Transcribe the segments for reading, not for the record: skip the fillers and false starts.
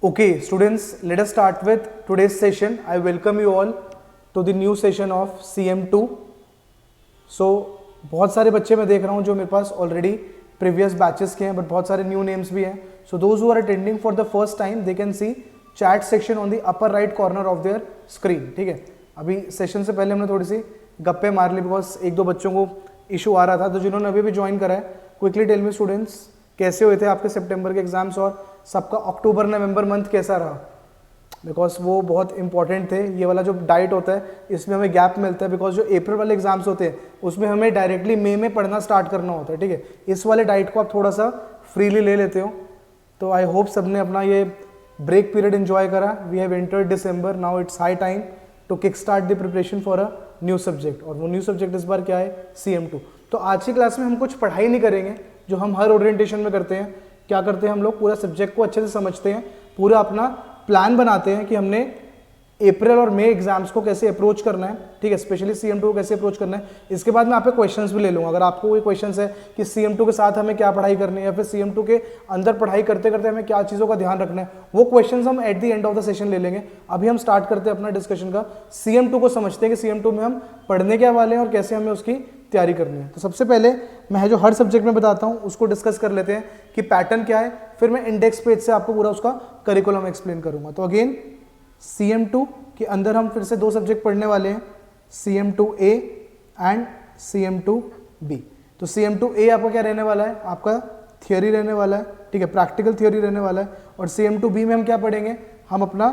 Okay, students, let us start with today's session. I welcome you all to the new session of CM2. So, बहुत सारे बच्चे मैं देख रहा हूँ जो मेरे पास ऑलरेडी प्रीवियस बैचेस के हैं, बट बहुत सारे न्यू नेम्स भी हैं. So those who are attending for the first time they can see chat section on the upper right corner of their screen. ठीक है, अभी सेशन से पहले हमने थोड़ी सी गप्पे मार ली बिकॉज एक दो बच्चों को इशू आ रहा था. तो जिन्होंने अभी भी ज्वाइन करा है, क्विकली टेल मी स्टूडेंट्स, कैसे हुए थे आपके सितंबर के एग्जाम्स और सबका अक्टूबर नवंबर मंथ कैसा रहा? बिकॉज वो बहुत इंपॉर्टेंट थे. ये वाला जो डाइट होता है इसमें हमें गैप मिलता है बिकॉज जो अप्रैल वाले एग्जाम्स होते हैं उसमें हमें डायरेक्टली मई में पढ़ना स्टार्ट करना होता है. ठीक है, इस वाले डाइट को आप थोड़ा सा फ्रीली ले लेते हो. तो आई होप सबने अपना ये ब्रेक पीरियड एंजॉय करा. We have entered December, now it's high time to kick start the preparation for a new subject. और वो न्यू सब्जेक्ट इस बार क्या है? CM2. तो आज की क्लास में हम कुछ पढ़ाई नहीं करेंगे जो हम हर ओरिएंटेशन में करते हैं. क्या करते हैं हम लोग? पूरा सब्जेक्ट को अच्छे से समझते हैं, पूरा अपना प्लान बनाते हैं कि हमने अप्रैल और मई एग्जाम्स को कैसे अप्रोच करना है. ठीक है, स्पेशली CM2 को कैसे अप्रोच करना है. इसके बाद मैं आप पे क्वेश्चंस भी ले लूँगा. अगर आपको कोई क्वेश्चंस है कि CM2 के साथ हमें क्या पढ़ाई करनी है या फिर CM2 के अंदर पढ़ाई करते करते हमें क्या चीज़ों का ध्यान रखना है, वो क्वेश्चंस हम eight the end of the session ले लेंगे. अभी हम स्टार्ट करते हैं अपना डिस्कशन का. CM2 को समझते हैं कि CM2 में हम पढ़ने क्या वाले हैं और कैसे हमें उसकी तैयारी करनी है. तो सबसे पहले मैं जो हर सब्जेक्ट में बताता हूँ उसको डिस्कस कर लेते हैं कि पैटर्न क्या है. फिर मैं इंडेक्स पेज से आपको पूरा उसका करिकुलम एक्सप्लेन करूँगा. तो अगेन CM2 के अंदर हम फिर से दो सब्जेक्ट पढ़ने वाले हैं, CM2A एंड CM2B. तो CM2A आपका क्या रहने वाला है? आपका थियोरी रहने वाला है. ठीक है, प्रैक्टिकल थियोरी रहने वाला है. और CM2B में हम क्या पढ़ेंगे? हम अपना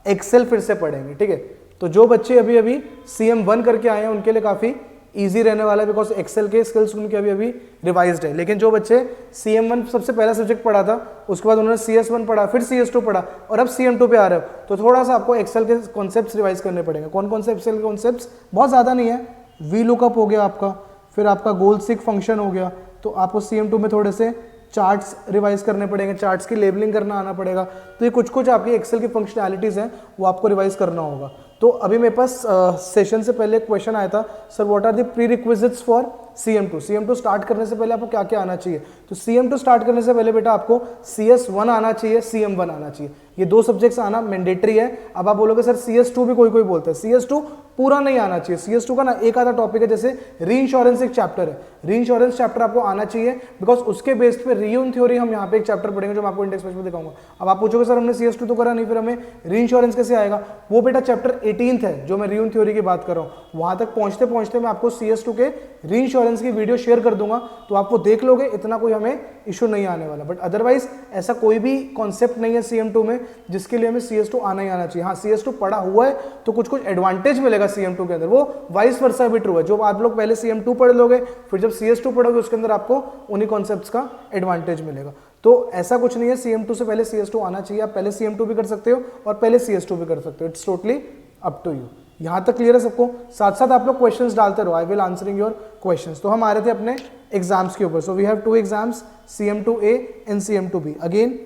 एक्सेल फिर से पढ़ेंगे. ठीक है, तो जो बच्चे अभी अभी CM1 करके आए हैं उनके लिए काफ़ी ईजी रहने वाला है बिकॉज एक्सेल के स्किल्स उनके अभी अभी रिवाइज्ड है. लेकिन जो बच्चे CM1 सबसे पहला सब्जेक्ट पढ़ा था, उसके बाद उन्होंने CS1 पढ़ा, फिर CS2 पढ़ा और अब CM2 पे आ रहे हो, तो थोड़ा सा आपको एक्सेल के कॉन्सेप्ट्स रिवाइज करने पड़ेंगे. कौन कौन से एक्सेल के कॉन्सेप्ट्स? बहुत ज़्यादा नहीं है. वी लुकअप हो गया आपका, फिर आपका गोल सीक फंक्शन हो गया. तो आपको CM2 में थोड़े से चार्ट्स रिवाइज करने पड़ेंगे, चार्ट्स की लेबलिंग करना आना पड़ेगा. तो ये कुछ कुछ आपकी एक्सेल की फंक्शनैलिटीज़ हैं, वो आपको रिवाइज करना होगा. तो अभी मेरे पास सेशन से पहले क्वेश्चन आया था, sir what are the prerequisites for CM2 start करने से पहले आपको क्या क्या आना चाहिए? तो CM2 स्टार्ट करने से पहले बेटा आपको CS1 आना चाहिए, CM1 आना चाहिए. ये दो सब्जेक्ट्स आना मैंडेटरी है. अब आप बोलोगे सर CS2 भी कोई कोई बोलता है. CS2 पूरा नहीं आना चाहिए. CS2 का ना एक आधा टॉपिक है, जैसे री इंश्योरेंस एक चैप्टर है, री इंश्योरेंस चैप्टर आपको आना चाहिए बिकॉज उसके बेस्ड पे रीयून थ्योरी हम यहाँ पे एक चैप्टर पढ़ेंगे जो मैं आपको इंडेक्स पेज में दिखाऊंगा. अब आप पूछोगे सर हमने CS2 तो करा नहीं, फिर हमें री इंश्योरेंस कैसे आएगा? वो बेटा चैप्टर 18 है जो मैं रीयून थ्योरी की बात कर रहा हूँ. वहां तक पहुंचते पहुंचते मैं आपको CS2 के री इंश्योरेंस की वीडियो शेयर कर दूंगा, तो आप वो देख लोगे, इतना कोई हमें इशू नहीं आने वाला. बट अदरवाइज ऐसा कोई भी कॉन्सेप्ट नहीं है CM2 में जिसके लिए हमें CS2 आना ही आना चाहिए. हाँ, CS2 पढ़ा हुआ है तो कुछ कुछ एडवांटेज मिलेगा CM2 के अंदर, वो वाइस वर्सा भी ट्रू है. जो आप लोग पहले CM2 पढ़ लोगे, फिर जब CS2 पढ़ोगे उसके अंदर आपको उन्हीं कॉन्सेप्ट्स का एडवांटेज मिलेगा. तो ऐसा कुछ नहीं है CM2 से पहले CS2 आना चाहिए. आप पहले CM2 भी कर सकते हो और पहले CS2 भी कर सकते हो. It's totally up to you. यहां तक क्लियर है सबको? साथ साथ आप लोग क्वेश्चंस डालते रहो, I will answering your questions. तो हम आ रहे थे अपने एग्जाम्स के ऊपर. So we have two exams, CM2A and CM2B. Again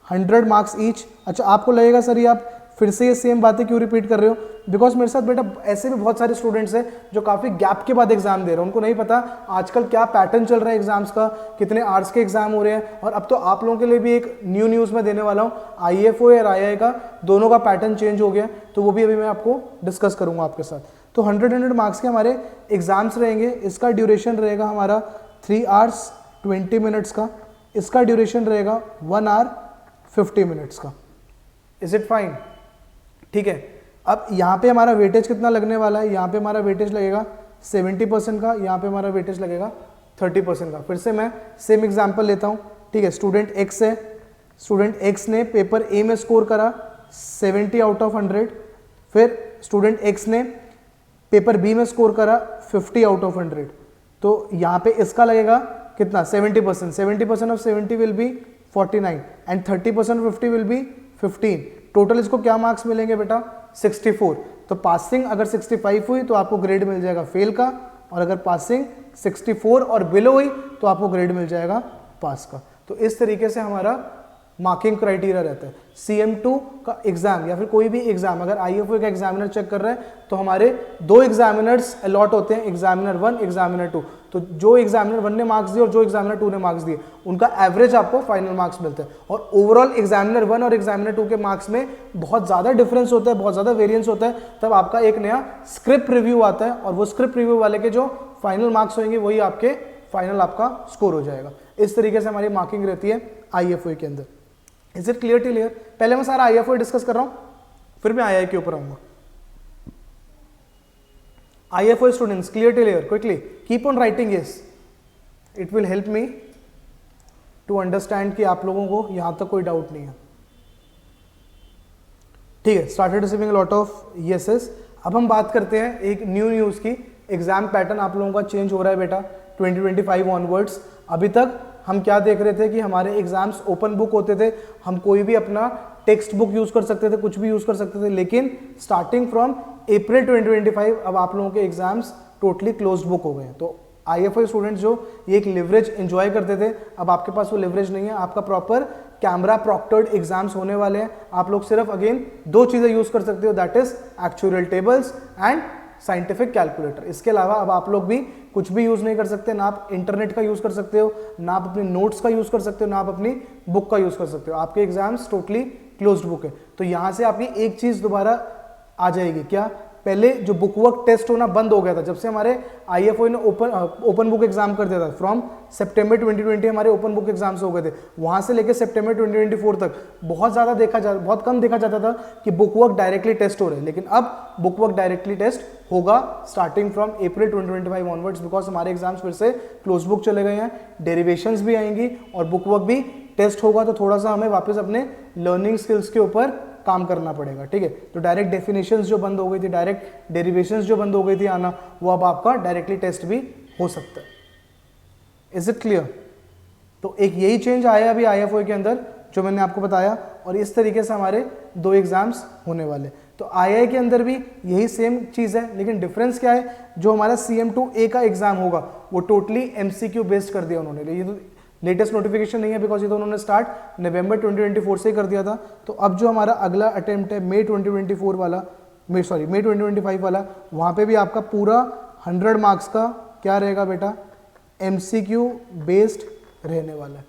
100 marks each. अच्छा, आपको लगेगा सर ये आप फिर से ये सेम बातें क्यों रिपीट कर रहे हो? बिकॉज मेरे साथ बेटा ऐसे भी बहुत सारे स्टूडेंट्स हैं जो काफ़ी गैप के बाद एग्जाम दे रहे हैं. उनको नहीं पता आजकल क्या पैटर्न चल रहा है एग्जाम्स का, कितने आवर्स के एग्जाम हो रहे हैं. और अब तो आप लोगों के लिए भी एक न्यूज़ में देने वाला हूँ, IFO और II का दोनों का पैटर्न चेंज हो गया. तो वो भी अभी मैं आपको डिस्कस करूँगा आपके साथ. तो 100 मार्क्स के हमारे एग्जाम्स रहेंगे. इसका ड्यूरेशन रहेगा हमारा 3 hours 20 minutes का. इसका ड्यूरेशन रहेगा 1 hour 50 minutes का. Is it fine? ठीक है. अब यहाँ पे हमारा वेटेज कितना लगने वाला है? यहाँ पे हमारा वेटेज लगेगा 70% का, यहाँ पे हमारा वेटेज लगेगा 30% का. फिर से मैं सेम एग्जांपल लेता हूँ. ठीक है, स्टूडेंट X है. स्टूडेंट X ने पेपर A में स्कोर करा 70 out of 100. फिर स्टूडेंट X ने पेपर B में स्कोर करा 50 out of 100. तो यहाँ पे इसका लगेगा कितना? 70%. 70% of 70 will be 49 and 30% of 50 will be 15. Total इसको क्या मार्क्स मिलेंगे बेटा? 64. तो पासिंग अगर 65 हुई तो आपको ग्रेड मिल जाएगा फेल का, और अगर पासिंग 64 और बिलो हुई तो आपको ग्रेड मिल जाएगा पास का. तो इस तरीके से हमारा मार्किंग क्राइटेरिया रहता है. CM2 का एग्जाम या फिर कोई भी एग्जाम अगर IFO का एग्जामिनर चेक कर रहा है तो हमारे दो एग्जामिनर्स अलॉट होते हैं, एग्जामिनर 1, एग्जामिनर 2. तो जो एग्जामिनर 1 ने मार्क्स दिए और जो एग्जामिनर 2 ने मार्क्स दिए, उनका एवरेज आपको फाइनल मार्क्स मिलता है। और ओवरऑल एग्जामिनर 1 और एग्जामिनर 2 के मार्क्स में बहुत ज़्यादा डिफरेंस होता है, बहुत ज़्यादा वेरियंस होता है, तब आपका एक नया स्क्रिप्ट रिव्यू आता है और वो स्क्रिप्ट रिव्यू वाले के जो फाइनल मार्क्स होंगे वही आपके फाइनल आपका स्कोर हो जाएगा। इस तरीके से हमारी मार्किंग रहती है IFOA के अंदर। Is it clear till here? पहले मैं सारा IFOA डिस्कस कर रहा हूं, फिर मैं II के ऊपर आऊंगा। IFOA students, clear till here? Quickly keep on writing yes, it will help me to understand कि आप लोगों को यहां तक कोई डाउट नहीं है। ठीक है, स्टार्टेड रिसीविंग लॉट ऑफ येसेस। अब हम बात करते हैं एक न्यू न्यूज़ की। एग्जाम पैटर्न आप लोगों का चेंज हो रहा है बेटा 2025 ऑनवर्ड्स। अभी तक हम क्या देख रहे थे कि हमारे एग्जाम्स ओपन बुक होते थे, हम कोई भी अपना टेक्स्ट बुक यूज कर सकते थे, कुछ भी यूज कर सकते थे, लेकिन स्टार्टिंग फ्रॉम अप्रैल 2025 अब आप लोगों के एग्जाम्स टोटली क्लोज्ड बुक हो गए हैं। तो IFOA स्टूडेंट्स जो ये एक लिवरेज एंजॉय करते थे, अब आपके पास वो लिवरेज नहीं है। आपका प्रॉपर कैमरा प्रॉक्टर्ड एग्जाम्स होने वाले हैं। आप लोग सिर्फ अगेन 2 चीजें यूज कर सकते हो, that is actual tables and scientific calculator. इसके अलावा अब आप लोग भी कुछ भी यूज नहीं कर सकते, ना आप इंटरनेट का यूज कर सकते हो, ना आप अपने नोट्स का यूज कर सकते हो, ना आप अपनी बुक का यूज कर सकते हो। आपके एग्जाम्स टोटली क्लोज्ड बुक है। तो यहां से आपकी एक चीज दोबारा आ जाएगी, क्या? पहले जो बुक वर्क टेस्ट होना बंद हो गया था, जब से हमारे IFOA ने ओपन बुक एग्जाम कर दिया था, फ्रॉम सितंबर 2020 हमारे ओपन बुक एग्जाम्स हो गए थे, वहां से लेकर सितंबर 2024 तक बहुत कम देखा जाता था कि बुक वर्क डायरेक्टली टेस्ट हो रहे हैं। लेकिन अब बुक वर्क डायरेक्टली टेस्ट होगा starting from April 2025 onwards, because हमारे एग्जाम्स फिर से क्लोज बुक चले गए हैं। डेरिवेशंस भी आएंगी और बुक वर्क भी टेस्ट होगा, तो थोड़ा सा हमें वापस अपने लर्निंग स्किल्स के ऊपर काम करना पड़ेगा। ठीक है, तो डायरेक्ट डेफिनेशंस जो बंद हो गई थी, डायरेक्ट डेरिवेशंस जो बंद हो गई थी आना, वो अब आपका डायरेक्टली टेस्ट भी हो सकता है। Is it clear? तो एक यही चेंज आया अभी IFOA के अंदर जो मैंने आपको बताया, और इस तरीके से हमारे 2 एग्जाम्स होने वाले। तो II के अंदर भी यही सेम चीज है, लेकिन डिफरेंस क्या है? जो हमारा CM2A का एग्जाम होगा वो टोटली MCQ बेस्ड कर दिया उन्होंने। ये तो लेटेस्ट नोटिफिकेशन नहीं है, बिकॉज ये तो उन्होंने स्टार्ट नवंबर 2024 से ही कर दिया था। तो अब जो हमारा अगला अटेम्प्ट है मई 2025 वाला, वहाँ पे भी आपका पूरा 100 मार्क्स का क्या रहेगा बेटा? MCQ बेस्ड रहने वाला है।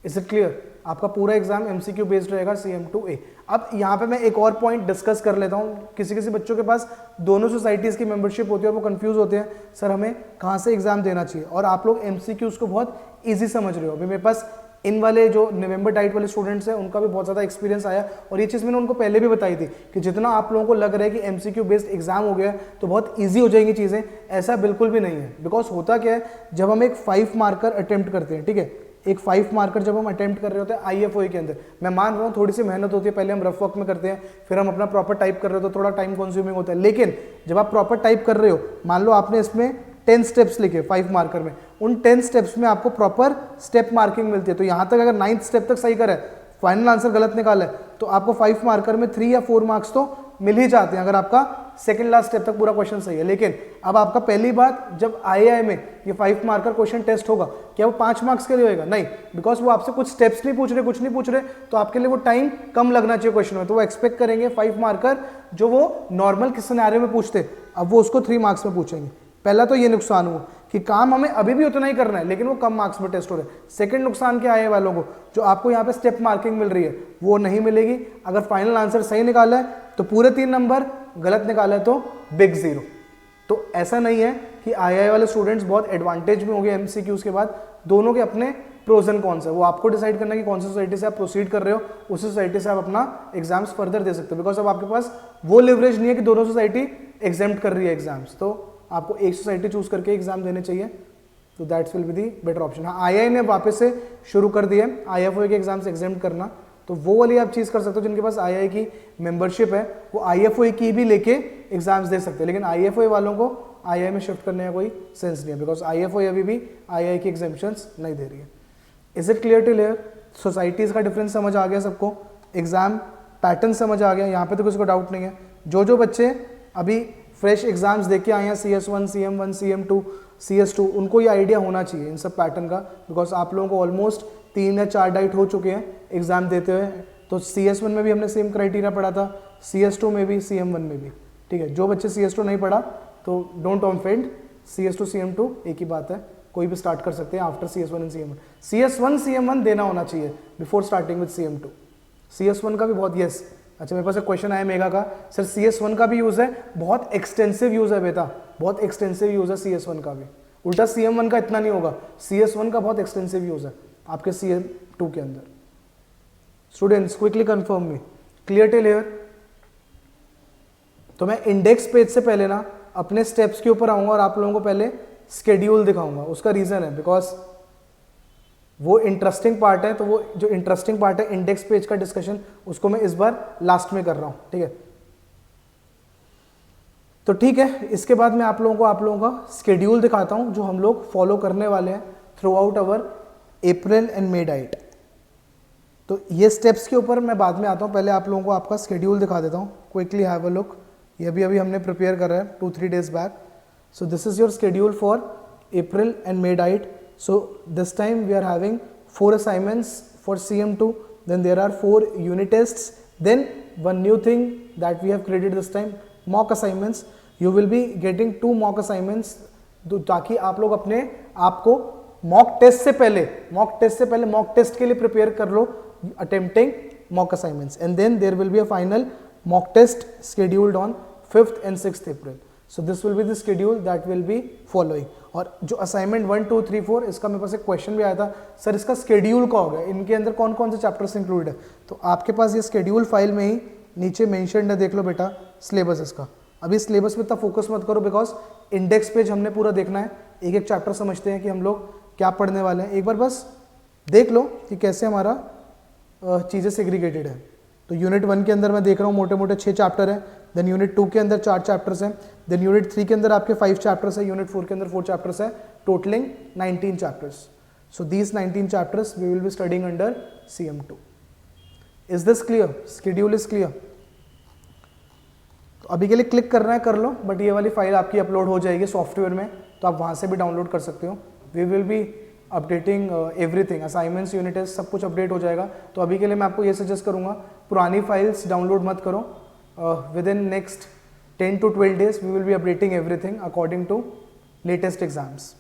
Is it clear? आपका पूरा एग्जाम MCQ बेस्ड रहेगा CM2A। अब यहाँ पे मैं एक और पॉइंट डिस्कस कर लेता हूँ। किसी किसी बच्चों के पास दोनों सोसाइटीज़ की मेंबरशिप होती है और वो कंफ्यूज होते हैं, सर हमें कहाँ से एग्जाम देना चाहिए। और आप लोग MCQs को बहुत ईजी समझ रहे हो। अभी मेरे पास इन वाले जो नवंबर डाइट वाले स्टूडेंट्स हैं उनका भी बहुत ज़्यादा एक्सपीरियंस आया, और ये चीज़ मैंने उनको पहले भी बताई थी कि जितना आप लोगों को लग रहा है कि MCQ बेस्ड एग्जाम हो गया तो बहुत ईजी हो जाएंगी चीज़ें, ऐसा बिल्कुल भी नहीं है। बिकॉज होता क्या है, जब हम एक 5 मार्कर अटेम्प्ट करते हैं, ठीक है, एक 5 मार्कर जब हम अटेम्प्ट कर रहे होते हैं IFOA के अंदर, मैं मान रहा हूँ थोड़ी सी मेहनत होती है, पहले हम रफ वर्क में करते हैं, फिर हम अपना प्रॉपर टाइप कर रहे हो तो थोड़ा टाइम कंज्यूमिंग होता है। लेकिन जब आप प्रॉपर टाइप कर रहे हो, मान लो आपने इसमें 10 स्टेप्स लिखे 5 मार्कर में, उन 10 स्टेप्स में आपको प्रॉपर स्टेप मार्किंग मिलती है। तो यहाँ तक अगर 9th स्टेप तक सही करे, फाइनल आंसर गलत निकाला है, तो आपको 5 मार्कर में 3 या 4 मार्क्स तो मिल ही जाते हैं अगर आपका सेकंड लास्ट स्टेप तक पूरा क्वेश्चन सही है। लेकिन अब आपका पहली बात, जब II में ये 5 मार्कर क्वेश्चन टेस्ट होगा, क्या वो 5 मार्क्स के लिए होगा? नहीं, बिकॉज वो आपसे कुछ स्टेप्स नहीं पूछ रहे, कुछ नहीं पूछ रहे, तो आपके लिए वो टाइम कम लगना चाहिए क्वेश्चन में। तो वो एक्सपेक्ट करेंगे 5 मार्कर जो वो नॉर्मल किस सिनेरियो में पूछते, अब वो उसको 3 मार्क्स में पूछेंगे। पहला तो ये नुकसान हुआ कि काम हमें अभी भी उतना ही करना है, लेकिन वो कम मार्क्स में टेस्ट हो रहे हैं। सेकंड नुकसान क्या है वालों को, जो आपको यहाँ पे स्टेप मार्किंग मिल रही है वो नहीं मिलेगी। अगर फाइनल आंसर सही निकाला है तो पूरे 3 नंबर, गलत निकाला है तो बिग 0। तो ऐसा नहीं है कि II वाले स्टूडेंट्स बहुत एडवांटेज में हो गए MCQs के बाद। दोनों के अपने प्रोज एंड कॉन्स है, वो आपको डिसाइड करना है कि कौन सी सोसाइटी से आप प्रोसीड कर रहे हो, उसी सोसाइटी से आप अपना एग्जाम्स फर्दर दे सकते हो। बिकॉज अब आपके पास वो लिवरेज नहीं है कि दोनों सोसाइटी एग्जाम्प्ट कर रही है एग्जाम्स, तो आपको एक सोसाइटी चूज करके एग्जाम देने चाहिए। तो that's will be the better option. हाँ, II ने वापस से शुरू कर दिया IFOA के एग्जाम्स एग्जाम्प्ट करना, तो वो वाली आप चीज़ कर सकते हो। जिनके पास II की मेंबरशिप है वो IFOA की भी लेके एग्जाम्स दे सकते हैं, लेकिन IFOA वालों को II में शिफ्ट करने का कोई सेंस नहीं है, बिकॉज IFOA अभी भी II की एग्जाम्पशंस नहीं दे रही है। Is it clear till here? Societies का डिफरेंस समझ आ गया सबको, एग्जाम पैटर्न समझ आ गया, यहाँ पे तो किसी को डाउट नहीं है। जो बच्चे अभी फ्रेश एग्जाम्स देके आए हैं CS1, CM1, CM2, CS2, उनको ये आइडिया होना चाहिए इन सब पैटर्न का, बिकॉज आप लोगों को ऑलमोस्ट 3 या 4 डाइट हो चुके हैं एग्जाम देते हुए। तो CS1 में भी हमने सेम क्राइटेरिया पढ़ा था, CS2 में भी, CM1 में भी। ठीक है, जो बच्चे CS2 नहीं पढ़ा तो डोंट ऑफेंड, CS2 CM2 एक ही बात है, कोई भी स्टार्ट कर सकते हैं after CS1 and CM1। CS1 CM1 देना होना चाहिए before starting with CM2। CS1 का भी बहुत यस, अच्छा मेरे पास एक क्वेश्चन आया मेगा का, सर CS1 का भी यूज़ है, बहुत एक्सटेंसिव यूज़ है बेटा, बहुत एक्सटेंसिव यूज़ है CS1 का भी, उल्टा CM1 का इतना नहीं होगा, CS1 का बहुत एक्सटेंसिव यूज़ है आपके CM2 के अंदर। Students quickly confirm me, clear till here? तो मैं इंडेक्स पेज से पहले ना अपने स्टेप्स के ऊपर आऊंगा और आप लोगों को पहले स्केड्यूल दिखाऊंगा। उसका रीजन है बिकॉज वो इंटरेस्टिंग पार्ट है, तो वो जो इंटरेस्टिंग पार्ट है इंडेक्स पेज का डिस्कशन, उसको मैं इस बार लास्ट में कर रहा हूं, ठीक है? तो ठीक है, इसके बाद मैं आप लोगों का स्केड्यूल दिखाता हूं जो हम लोग फॉलो करने वाले हैं through out our April and may diet. तो ये स्टेप्स के ऊपर मैं बाद में आता हूं, पहले आप लोगों को आपका स्केड्यूल दिखा देता हूं। क्विकली हैव अ लुक, ये अभी हमने प्रिपेयर करा है 2-3 days back. So this is your schedule for April and May diet. So this time we are having 4 assignments for CM2. Then there are 4 unit tests. Then one new thing that we have created this time, mock assignments. You will be getting 2 mock assignments ताकि आप लोग अपने आप को mock test से पहले mock test के लिए प्रिपेयर कर लो, attempting mock assignments. And then there will be a final mock test scheduled on 5th and 6th April. So this will be the schedule that will be following. और जो assignment 1, 2, 3, 4 इसका मेरे पास एक question भी आया था, सर इसका schedule का हो गया, इनके अंदर कौन कौन से चैप्टर्स इंक्लूड है? तो आपके पास ये स्केड्यूल फाइल में ही नीचे मेंशन्ड है, देख लो बेटा सिलेबस इसका। अभी सिलेबस पे इतना फोकस मत करो बिकॉज इंडेक्स पेज हमने पूरा देखना है, एक एक चैप्टर समझते हैं कि हम लोग क्या पढ़ने वाले हैं। एक बार बस देख लो कि कैसे हमारा चीज़ें सेग्रीगेटेड है। तो यूनिट 1 के अंदर मैं देख रहा हूँ मोटे मोटे 6 चैप्टर हैं, देन यूनिट 2 के अंदर 4 चैप्टर्स हैं, देन यूनिट 3 के अंदर आपके 5 चैप्टर्स हैं, यूनिट 4 के अंदर 4 चैप्टर्स हैं, totalling 19 chapters. So these 19 chapters we will be studying under CM2। Is this clear? Schedule is clear? तो अभी के लिए क्लिक करना है कर लो, बट ये वाली फाइल आपकी अपलोड हो जाएगी सॉफ्टवेयर में, तो आप वहाँ से भी डाउनलोड कर सकते हो। We will be updating everything, assignments, unit test, सब कुछ अपडेट हो जाएगा। तो अभी के लिए मैं आपको ये सजेस्ट करूंगा, पुरानी फाइल्स डाउनलोड मत करो। Within next 10 to 12 days we will be updating everything according to latest exams,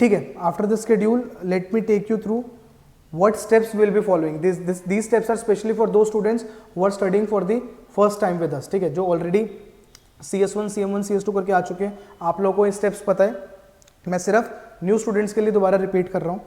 ठीक है? After the schedule let me take you through what steps we will be following. These steps are specially for those students who are studying for the first time with us, ठीक है? जो already CS1, CM1, CS2 करके आ चुके हैं, आप लोगों को ये स्टेप्स पता है, मैं सिर्फ न्यू स्टूडेंट्स के लिए दोबारा रिपीट कर रहा हूँ।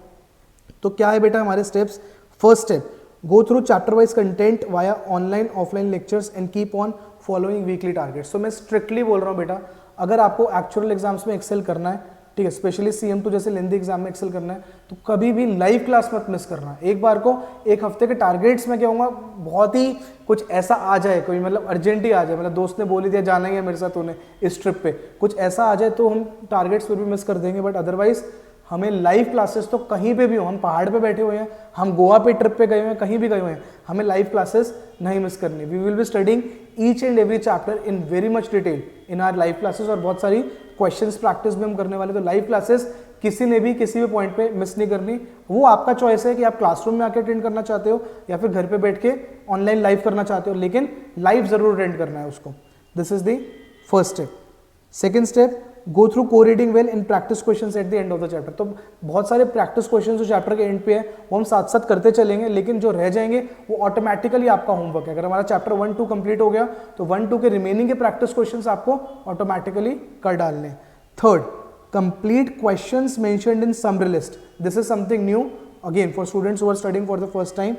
तो क्या है बेटा हमारे steps? First step, go through chapter wise content via online offline lectures and keep on following weekly targets. तो मैं स्ट्रिक्टली बोल रहा हूँ बेटा, अगर आपको एक्चुअल एग्जाम्स में एक्सेल करना है, ठीक है, स्पेशली CM2 जैसे लेंदी एग्जाम में एक्सेल करना है, तो कभी भी लाइव क्लास मत मिस करना। एक बार को एक हफ्ते के टारगेट्स में क्या होगा, बहुत ही कुछ ऐसा आ जाए, कोई मतलब अर्जेंट ही आ जाए, मतलब दोस्त ने बोल ही दिया जाना ही है मेरे साथ उन्हें इस ट्रिप पे, कुछ ऐसा आ जाए तो हम टारगेट्स फिर भी मिस कर देंगे। बट अदरवाइज हमें लाइव क्लासेस तो कहीं पे भी हो, हम पहाड़ पे बैठे हुए हैं, हम गोवा पे ट्रिप पे गए हुए हैं, कहीं भी गए हुए हैं, हमें लाइव क्लासेस नहीं मिस करनी। We will be studying each and every chapter in very much detail in our live classes, और बहुत सारी क्वेश्चंस प्रैक्टिस भी हम करने वाले। तो लाइव क्लासेस किसी ने भी किसी भी पॉइंट पे मिस नहीं करनी। वो आपका चॉइस है कि आप क्लासरूम में आके अटेंड करना चाहते हो या फिर घर पे बैठ के ऑनलाइन लाइव करना चाहते हो, लेकिन लाइव जरूर अटेंड करना है उसको। This is the first step. Second step, go through को reading well in practice questions at the end of the chapter. तो बहुत सारे प्रैक्टिस क्वेश्चंस जो चैप्टर के एंड पे है वो हम साथ साथ करते चलेंगे, लेकिन जो रह जाएंगे वो ऑटोमेटिकली आपका होमवर्क है। अगर हमारा चैप्टर 1, 2 कंप्लीट हो गया तो 1, 2 के रिमेनिंग के प्रैक्टिस क्वेश्चंस आपको ऑटोमेटिकली कर डालने। Third, complete questions mentioned in summary list. This is something new again for students who are studying for the first time.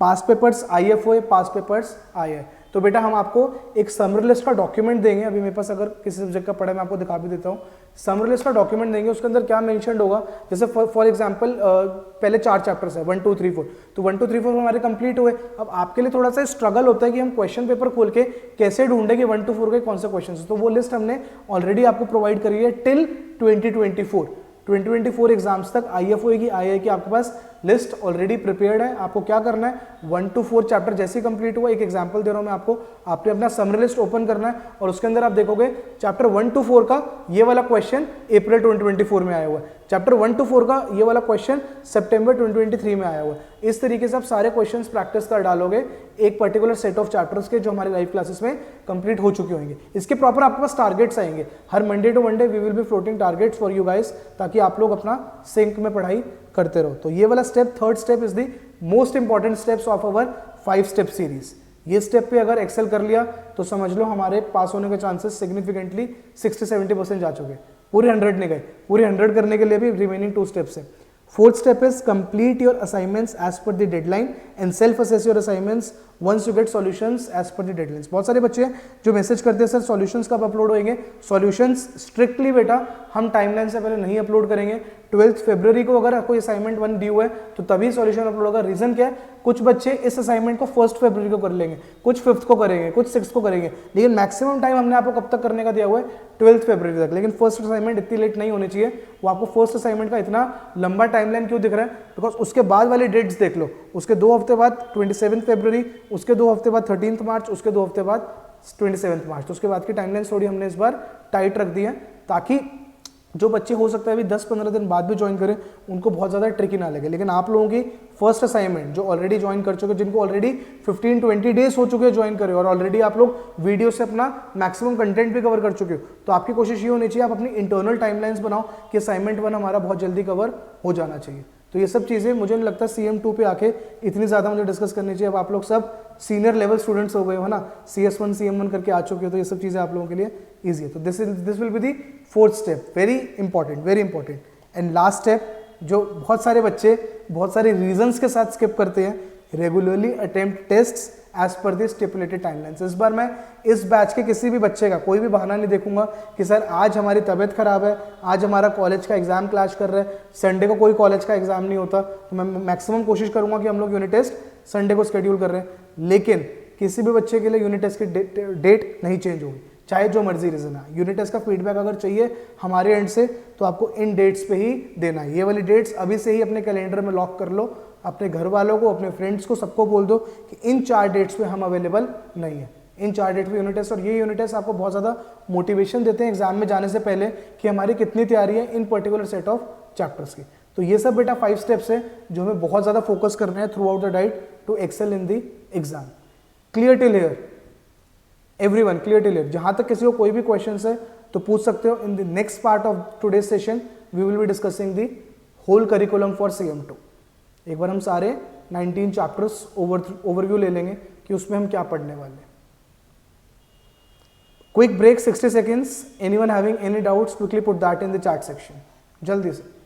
Pass papers IF pass papers II। तो बेटा हम आपको एक summary list का document देंगे, अभी मेरे पास अगर किसी सब्जेक्ट का पढ़ा है मैं आपको दिखा भी देता हूँ। समरी लिस्ट का डॉक्यूमेंट देंगे, उसके अंदर क्या मेंशन्ड होगा, जैसे फॉर एग्जांपल पहले 4 चैप्टर्स है 1, 2, 3, 4, तो 1, 2, 3, 4 हमारे कंप्लीट हुए। अब आपके लिए थोड़ा सा स्ट्रगल होता है कि हम क्वेश्चन पेपर खोल के कैसे ढूंढे कि 1 to 4 के कौन से क्वेश्चन है। तो वो लिस्ट हमने ऑलरेडी आपको प्रोवाइड करी है टिल 2024 एग्जाम्स तक। IF होगी, II की आपके पास लिस्ट ऑलरेडी प्रिपेयर्ड है। आपको क्या करना है, 1 to 4 चैप्टर जैसे ही कंप्लीट हुआ, एक एग्जांपल दे रहा हूं मैं आपको, आपने अपना समरी लिस्ट ओपन करना है और उसके अंदर आप देखोगे चैप्टर 1 to 4 का ये वाला क्वेश्चन अप्रैल 2024 में आया हुआ है, चैप्टर 1 to 4 का ये वाला क्वेश्चन सितंबर 2023 में आया हुआ है। इस तरीके से आप सारे क्वेश्चंस प्रैक्टिस कर डालोगे एक पर्टिकुलर सेट ऑफ चैप्टर्स के जो हमारे लाइव क्लासेस में कंप्लीट हो चुके होंगे। इसके प्रॉपर आपके पास टारगेट्स आएंगे, हर Monday to Monday we will be floating targets for you guys, ताकि आप लोग अपना सिंक में पढ़ाई करते रहो। तो ये वाला step, third step is the most important steps of our 5 step series. ये स्टेप पे अगर एक्सेल कर लिया तो समझ लो हमारे पास होने के चांसेस सिग्निफिकेंटली 60-70% जा चुके, पूरे 100 नहीं गए, पूरे 100 करने के लिए भी रिमेनिंग 2 स्टेप्स है। Fourth step is complete your assignments as per the deadline and self assess your assignments once you get solutions as per the deadlines. बहुत सारे बच्चे हैं जो मैसेज करते हैं सर सॉल्यूशंस कब अपलोड होंगे। सॉल्यूशंस स्ट्रिक्टली बेटा हम टाइमलाइन से पहले नहीं अपलोड करेंगे। 12 फरवरी को अगर कोई असाइनमेंट 1 ड्यू है तो तभी सॉल्यूशन अपलोड होगा। रीजन क्या है, कुछ बच्चे इस असाइनमेंट को 1 फरवरी को कर लेंगे, कुछ 5th को करेंगे, कुछ 6th को करेंगे, लेकिन मैक्सिमम टाइम हमने आपको कब तक करने का दिया हुआ है, 12 फरवरी तक। लेकिन फर्स्ट असाइनमेंट इतनी लेट नहीं होनी चाहिए। वो आपको फर्स्ट असाइनमेंट का इतना लंबा टाइमलाइन क्यों दिख रहा है, बिकॉज उसके बाद वाली डेट्स देख लो, उसके 2 हफ्ते बाद 27 फरवरी, उसके 2 हफ्ते बाद 13 मार्च, उसके 2 हफ्ते बाद 27 मार्च। तो उसके बाद की टाइमलाइन थोड़ी हमने इस बार टाइट रख दी है, ताकि जो बच्चे हो सकता है अभी 10-15 दिन बाद भी ज्वाइन करें उनको बहुत ज़्यादा ट्रिकी ना लगे। लेकिन आप लोगों की फर्स्ट असाइनमेंट जो ऑलरेडी ज्वाइन कर चुके, जिनको ऑलरेडी 15-20 डेज हो चुके हैं ज्वाइन करे, और ऑलरेडी आप लोग वीडियो से अपना मैक्सिमम कंटेंट भी कवर कर चुके हो, तो आपकी कोशिश ये होनी चाहिए आप अपनी इंटरनल टाइमलाइंस बनाओ कि असाइनमेंट 1 हमारा बहुत जल्दी कवर हो जाना चाहिए। तो ये सब चीज़ें मुझे नहीं लगता CM2 पे आके इतनी ज़्यादा मुझे डिस्कस करनी चाहिए। अब आप लोग सब सीनियर लेवल स्टूडेंट्स हो गए हो ना, CS1 CM1 करके आ चुके हो, तो ये सब चीज़ें आप लोगों के लिए ईजी है। तो this will be the fourth step, very important, very important. And last step जो बहुत सारे बच्चे बहुत सारे रीजंस के साथ स्किप करते हैं, regularly attempt tests as per the stipulated timelines. इस बार मैं इस बैच के किसी भी बच्चे का कोई भी बहाना नहीं देखूंगा कि सर आज हमारी तबीयत खराब है, आज हमारा कॉलेज का एग्जाम क्लैश कर रहा है, संडे को कोई कॉलेज का एग्जाम नहीं होता, तो मैं मैक्सिमम कोशिश करूंगा कि हम लोग यूनिट टेस्ट संडे को शेड्यूल कर रहे हैं। लेकिन किसी भी बच्चे के लिए यूनिट टेस्ट की डेट नहीं चेंज होगी, चाहे जो मर्जी रीजन है। यूनिट टेस्ट का फीडबैक अगर चाहिए हमारे एंड से तो आपको इन डेट्स पे ही देना है। ये वाली डेट्स अभी से ही अपने कैलेंडर में लॉक कर लो, अपने घर वालों को, अपने फ्रेंड्स को, सबको बोल दो कि इन 4 डेट्स पे हम अवेलेबल नहीं है, इन 4 डेट पे यूनिट टेस्ट। और ये यूनिट टेस्ट आपको बहुत ज़्यादा मोटिवेशन देते हैं एग्जाम में जाने से पहले कि हमारी कितनी तैयारी है इन पर्टिकुलर सेट ऑफ चैप्टर्स की। तो ये सब बेटा 5 स्टेप्स है जो हमें बहुत ज़्यादा फोकस करना है throughout the diet to excel in the exam. Clear till here everyone, clear till here. जहां तक किसी को कोई भी क्वेश्चन है तो पूछ सकते हो। In the next part of today session we will be discussing the whole curriculum for CM2। एक बार हम सारे 19 चैप्टर्स ओवरव्यू ले लेंगे कि उसमें हम क्या पढ़ने वाले हैं। Quick break 60 seconds. Anyone having any doubts quickly put that in the chat section, जल्दी से।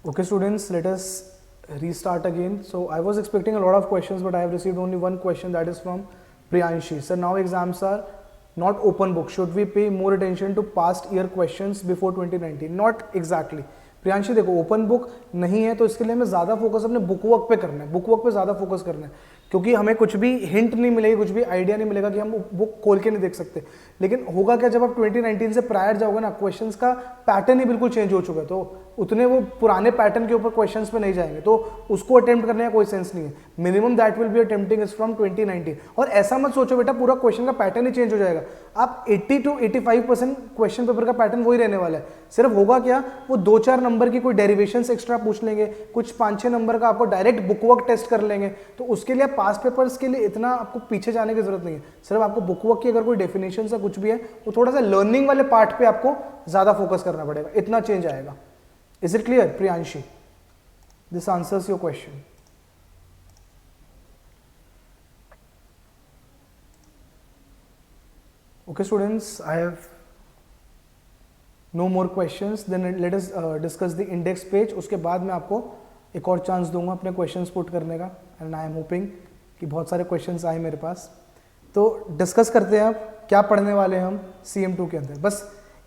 Okay, students, let us restart again. So I was expecting a lot of questions, but I have received only one question, that is from Priyanshi. So now exams are not open book. Should we pay more attention to past year questions before 2019? Not exactly. Priyanshi देखो, open book नहीं है तो इसके लिए हमें ज़्यादा focus अपने book work पे करना है, बुक वर्क पे ज़्यादा फोकस करना है, क्योंकि हमें कुछ भी हिंट नहीं मिलेगी, कुछ भी आइडिया नहीं मिलेगा कि हम बुक खोल के नहीं देख सकते। लेकिन होगा क्या, जब आप 2019 से प्रायर जाओगे ना, क्वेश्चंस का पैटर्न ही बिल्कुल चेंज हो चुका है, तो उतने वो पुराने पैटर्न के ऊपर क्वेश्चंस पे नहीं जाएंगे, तो उसको अटेम्प्ट करने का कोई सेंस नहीं है। Minimum that will be attempting is from 2019। और ऐसा मत सोचो बेटा पूरा क्वेश्चन का पैटर्न ही चेंज हो जाएगा, आप 80 to 85% क्वेश्चन पेपर का पैटर्न वही रहने वाला है। सिर्फ होगा क्या, वो 2-4 नंबर की कोई डेरिवेशंस एक्स्ट्रा पूछ लेंगे, कुछ 5-6 नंबर का आपको डायरेक्ट बुक वर्क टेस्ट कर लेंगे, तो उसके लिए पास पेपर्स के लिए इतना आपको पीछे जाने की जरूरत नहीं है। सिर्फ आपको बुक वर्क की अगर कोई डेफिनेशन या कुछ भी है, वो थोड़ा सा लर्निंग वाले पार्ट पे आपको ज्यादा फोकस करना पड़ेगा, इतना चेंज आएगा। Is it clear Priyanshi? This answers your question. Okay students, I have no more questions. Then let us discuss the index page. उसके बाद मैं आपको एक और चांस दूंगा अपने क्वेश्चंस पुट करने का, एंड आई एम होपिंग कि बहुत सारे क्वेश्चंस आए मेरे पास। तो डिस्कस करते हैं अब क्या पढ़ने वाले हैं हम CM2 के अंदर। बस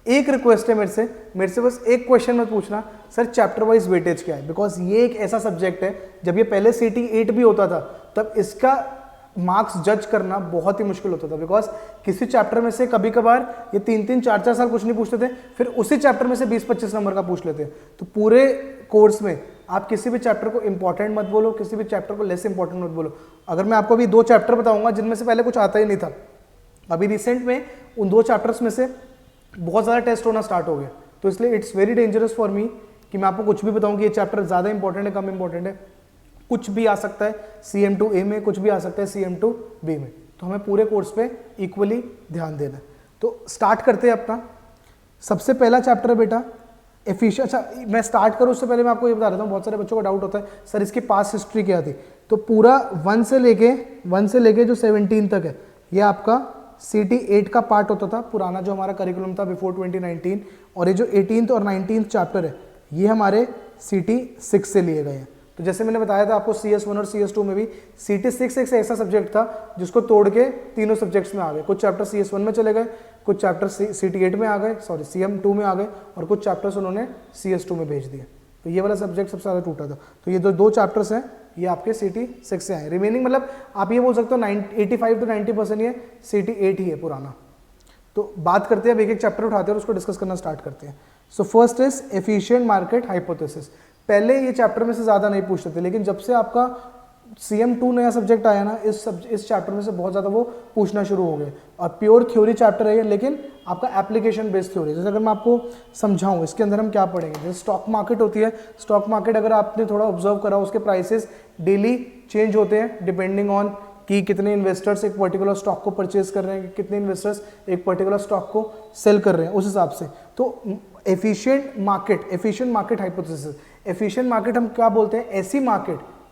एक रिक्वेस्ट है मेरे से बस एक क्वेश्चन मत पूछना सर चैप्टर वाइज वेटेज क्या है, बिकॉज ये एक ऐसा सब्जेक्ट है, जब ये पहले CT 8 भी होता था तब इसका मार्क्स जज करना बहुत ही मुश्किल होता था, बिकॉज किसी चैप्टर में से कभी कभार ये 3-3, 4-4 साल कुछ नहीं पूछते थे, फिर उसी चैप्टर में से 20-25 नंबर का पूछ लेते। तो पूरे कोर्स में आप किसी भी चैप्टर को इंपॉर्टेंट मत बोलो, किसी भी चैप्टर को लेस इंपॉर्टेंट मत बोलो। अगर मैं आपको अभी 2 चैप्टर बताऊंगा जिनमें से पहले कुछ आता ही नहीं था, अभी रिसेंट में उन 2 चैप्टर्स में से बहुत ज़्यादा टेस्ट होना स्टार्ट हो गया, तो इसलिए it's very dangerous for me कि मैं आपको कुछ भी बताऊं कि ये चैप्टर ज़्यादा इंपॉर्टेंट है, कम इंपॉर्टेंट है। कुछ भी आ सकता है CM2A में, कुछ भी आ सकता है CM2B में, तो हमें पूरे कोर्स पे इक्वली ध्यान देना है। तो स्टार्ट करते हैं अपना। सबसे पहला चैप्टर है बेटा एफिशिएंट। अच्छा, मैं स्टार्ट करूँ उससे पहले मैं आपको ये बता देता हूँ, बहुत सारे बच्चों को डाउट होता है सर इसकी पास्ट हिस्ट्री क्या थी। तो पूरा 1 से लेके जो 17 तक है, ये आपका CT 8 का पार्ट होता था, पुराना जो हमारा करिकुलम था बिफोर 2019, और ये जो 18th और 19th चैप्टर है ये हमारे CT 6 से लिए गए हैं। तो जैसे मैंने बताया था आपको CS1 और CS2 में भी CT 6 एक ऐसा सब्जेक्ट था जिसको तोड़ के तीनों सब्जेक्ट्स में आ गए। कुछ चैप्टर CS1 में चले गए, कुछ चैप्टर CT 8 में आ गए, सॉरी CM2 में आ गए, और कुछ चैप्टर्स उन्होंने CS2 में भेज दिए। तो ये वाला सब्जेक्ट सबसे ज़्यादा टूटा था। तो ये जो 2 चैप्टर्स हैं ये आपके CT 6 से आए। रिमेनिंग मतलब आप ये बोल सकते हो 85 to 90% ये CT 8 ही है पुराना। तो बात करते हैं, अब एक चैप्टर उठाते हैं और उसको डिस्कस करना स्टार्ट करते हैं। So first is efficient market hypothesis. पहले ये चैप्टर में से ज़्यादा नहीं पूछते थे, लेकिन जब से आपका CM2 नया सब्जेक्ट आया ना, इस चैप्टर में से बहुत ज़्यादा वो पूछना शुरू हो गए। और प्योर थ्योरी चैप्टर है ये, लेकिन आपका एप्लीकेशन बेस्ड थ्योरी। जैसे अगर मैं आपको समझाऊं इसके अंदर हम क्या पढ़ेंगे, जैसे स्टॉक मार्केट होती है, स्टॉक मार्केट अगर आपने थोड़ा ऑब्जर्व करा, उसके प्राइसेस डेली चेंज होते हैं डिपेंडिंग ऑन कि कितने इन्वेस्टर्स एक पर्टिकुलर स्टॉक को परचेज कर रहे हैं, कितने इन्वेस्टर्स एक पर्टिकुलर स्टॉक को सेल कर रहे हैं, उस हिसाब से। तो efficient market hypothesis. Efficient market हम क्या बोलते हैं,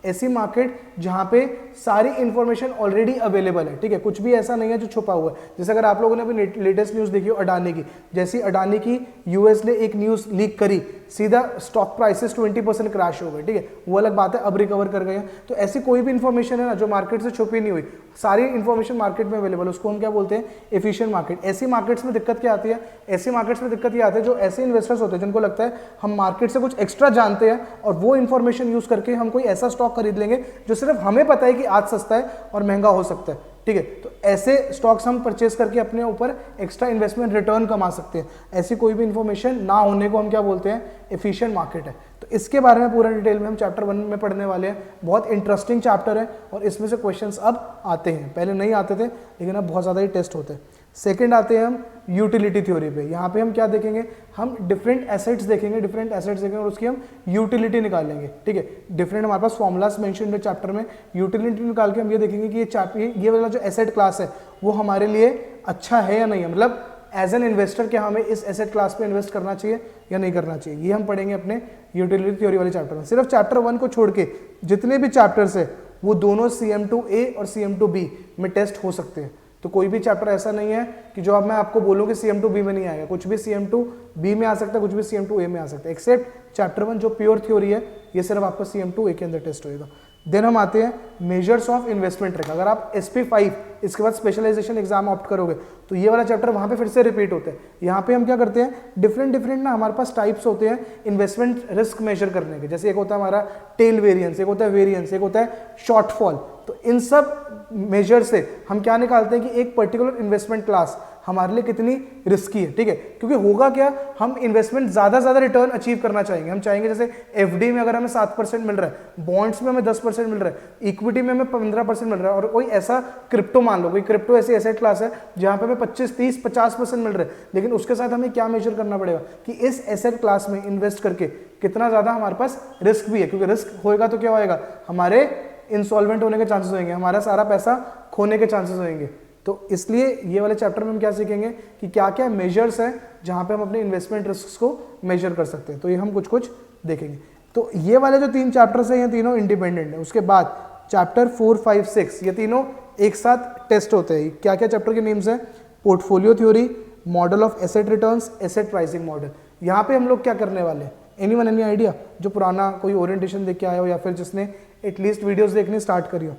ऐसी मार्केट जहां पे सारी इंफॉर्मेशन ऑलरेडी अवेलेबल है, ठीक है, कुछ भी ऐसा नहीं है जो छुपा हुआ है। जैसे अगर आप लोगों ने अभी लेटेस्ट न्यूज़ देखी हो अडानी की, जैसी अडानी की यूएस ने एक न्यूज़ लीक करी, सीधा स्टॉक प्राइसेस 20% क्रैश हो गए, ठीक है, वो अलग बात है, अब रिकवर कर गए हैं। तो ऐसी कोई भी इंफॉर्मेशन है ना जो मार्केट से छुपी नहीं हुई, सारी इंफॉर्मेशन मार्केट में अवेलेबल है, उसको हम क्या बोलते हैं, एफिशिएंट मार्केट। ऐसी मार्केट्स में दिक्कत क्या आती है, ऐसी मार्केट्स में दिक्कत ये आती है जो ऐसे इन्वेस्टर्स होते हैं जिनको लगता है हम मार्केट से कुछ एक्स्ट्रा जानते हैं, और वो इंफॉर्मेशन यूज करके हम कोई ऐसा स्टॉक खरीद लेंगे जो सिर्फ हमें पता है कि आज सस्ता है और महंगा हो सकता है, ठीक है। तो ऐसे स्टॉक्स हम परचेज करके अपने ऊपर एक्स्ट्रा इन्वेस्टमेंट रिटर्न कमा सकते हैं। ऐसी कोई भी इंफॉर्मेशन ना होने को हम क्या बोलते हैं, एफिशिएंट मार्केट है। तो इसके बारे में पूरा डिटेल में हम चैप्टर 1 में पढ़ने वाले हैं। बहुत इंटरेस्टिंग चैप्टर है और इसमें से क्वेश्चंस अब आते हैं, पहले नहीं आते थे लेकिन अब बहुत ज़्यादा ही टेस्ट होते हैं। सेकंड आते हैं हम यूटिलिटी थ्योरी पे। यहाँ पे हम क्या देखेंगे, हम डिफरेंट एसेट्स देखेंगे और उसकी हम यूटिलिटी निकालेंगे, ठीक है। डिफरेंट हमारे पास फॉर्मूलाज मेंशन है चैप्टर में, यूटिलिटी निकाल के हम ये देखेंगे कि ये वाला जो एसेट क्लास है वो हमारे लिए अच्छा है या नहीं है, मतलब एज एन इन्वेस्टर क्या हमें इस एसेट क्लास पे इन्वेस्ट करना चाहिए या नहीं करना चाहिए, ये हम पढ़ेंगे अपने यूटिलिटी थ्योरी वाले चैप्टर में। सिर्फ चैप्टर 1 को छोड़ के जितने भी चैप्टर्स है वो दोनों CM2A और CM2B में टेस्ट हो सकते हैं। तो कोई भी चैप्टर ऐसा नहीं है कि जो अब मैं आपको बोलूँ कि CM2B में नहीं आएगा, कुछ भी CM2B में आ सकता है, कुछ भी CM2A में आ सकता है, एक्सेप्ट चैप्टर 1 जो प्योर थ्योरी है, ये सिर्फ आपका CM2A के अंदर टेस्ट होएगा। देन हम आते हैं मेजर्स ऑफ इन्वेस्टमेंट ट्रिक। अगर आप SP5 इसके बाद स्पेशलाइजेशन एग्जाम ऑप्ट करोगे तो ये वाला चैप्टर वहाँ पे फिर से रिपीट होता है। यहाँ पे हम क्या करते हैं, डिफरेंट ना हमारे पास टाइप्स होते हैं इन्वेस्टमेंट रिस्क मेजर करने के। जैसे एक होता है हमारा टेल वेरिएंस, एक होता है वेरिएंस, एक होता है शॉर्टफॉल। तो इन सब मेजर से हम क्या निकालते हैं कि एक पर्टिकुलर इन्वेस्टमेंट क्लास हमारे लिए कितनी रिस्की है, ठीक है। क्योंकि होगा क्या, हम इन्वेस्टमेंट ज्यादा रिटर्न अचीव करना चाहेंगे। हम चाहेंगे जैसे FD में अगर हमें 7% मिल रहा है, बॉन्ड्स में हमें 10% मिल रहा है, इक्विटी में हमें 15% मिल रहा है, और कोई ऐसा क्रिप्टो मान लो, कोई क्रिप्टो ऐसी एसेट क्लास है जहां पे हमें 25, 30, 50% मिल रहा है, लेकिन उसके साथ हमें क्या मेजर करना पड़ेगा कि इस एसेट क्लास में इन्वेस्ट करके कितना ज्यादा हमारे पास रिस्क भी है। क्योंकि रिस्क होएगा तो क्या होएगा, हमारे इंसॉल्वेंट होने के चांसेस होंगे, हमारा सारा पैसा खोने के चांसेस होंगे। तो इसलिए ये वाले चैप्टर में हम क्या सीखेंगे कि क्या क्या मेजर्स हैं जहां पे हम अपने इन्वेस्टमेंट रिस्क को मेजर कर सकते हैं। तो ये हम कुछ कुछ देखेंगे। तो ये वाले जो 3 चैप्टर्स हैं ये तीनों इंडिपेंडेंट है। उसके बाद चैप्टर 4, 5, 6 ये तीनों एक साथ टेस्ट होते हैं। क्या क्या चैप्टर के नेम्स हैं, portfolio theory, model of asset returns, asset pricing model. यहाँ पे हम लोग क्या करने वाले हैं, एनीवन एनी आइडिया, जो पुराना कोई ओरिएंटेशन देख के आया हो या फिर जिसने एटलीस्ट वीडियोस देखने स्टार्ट करी हो।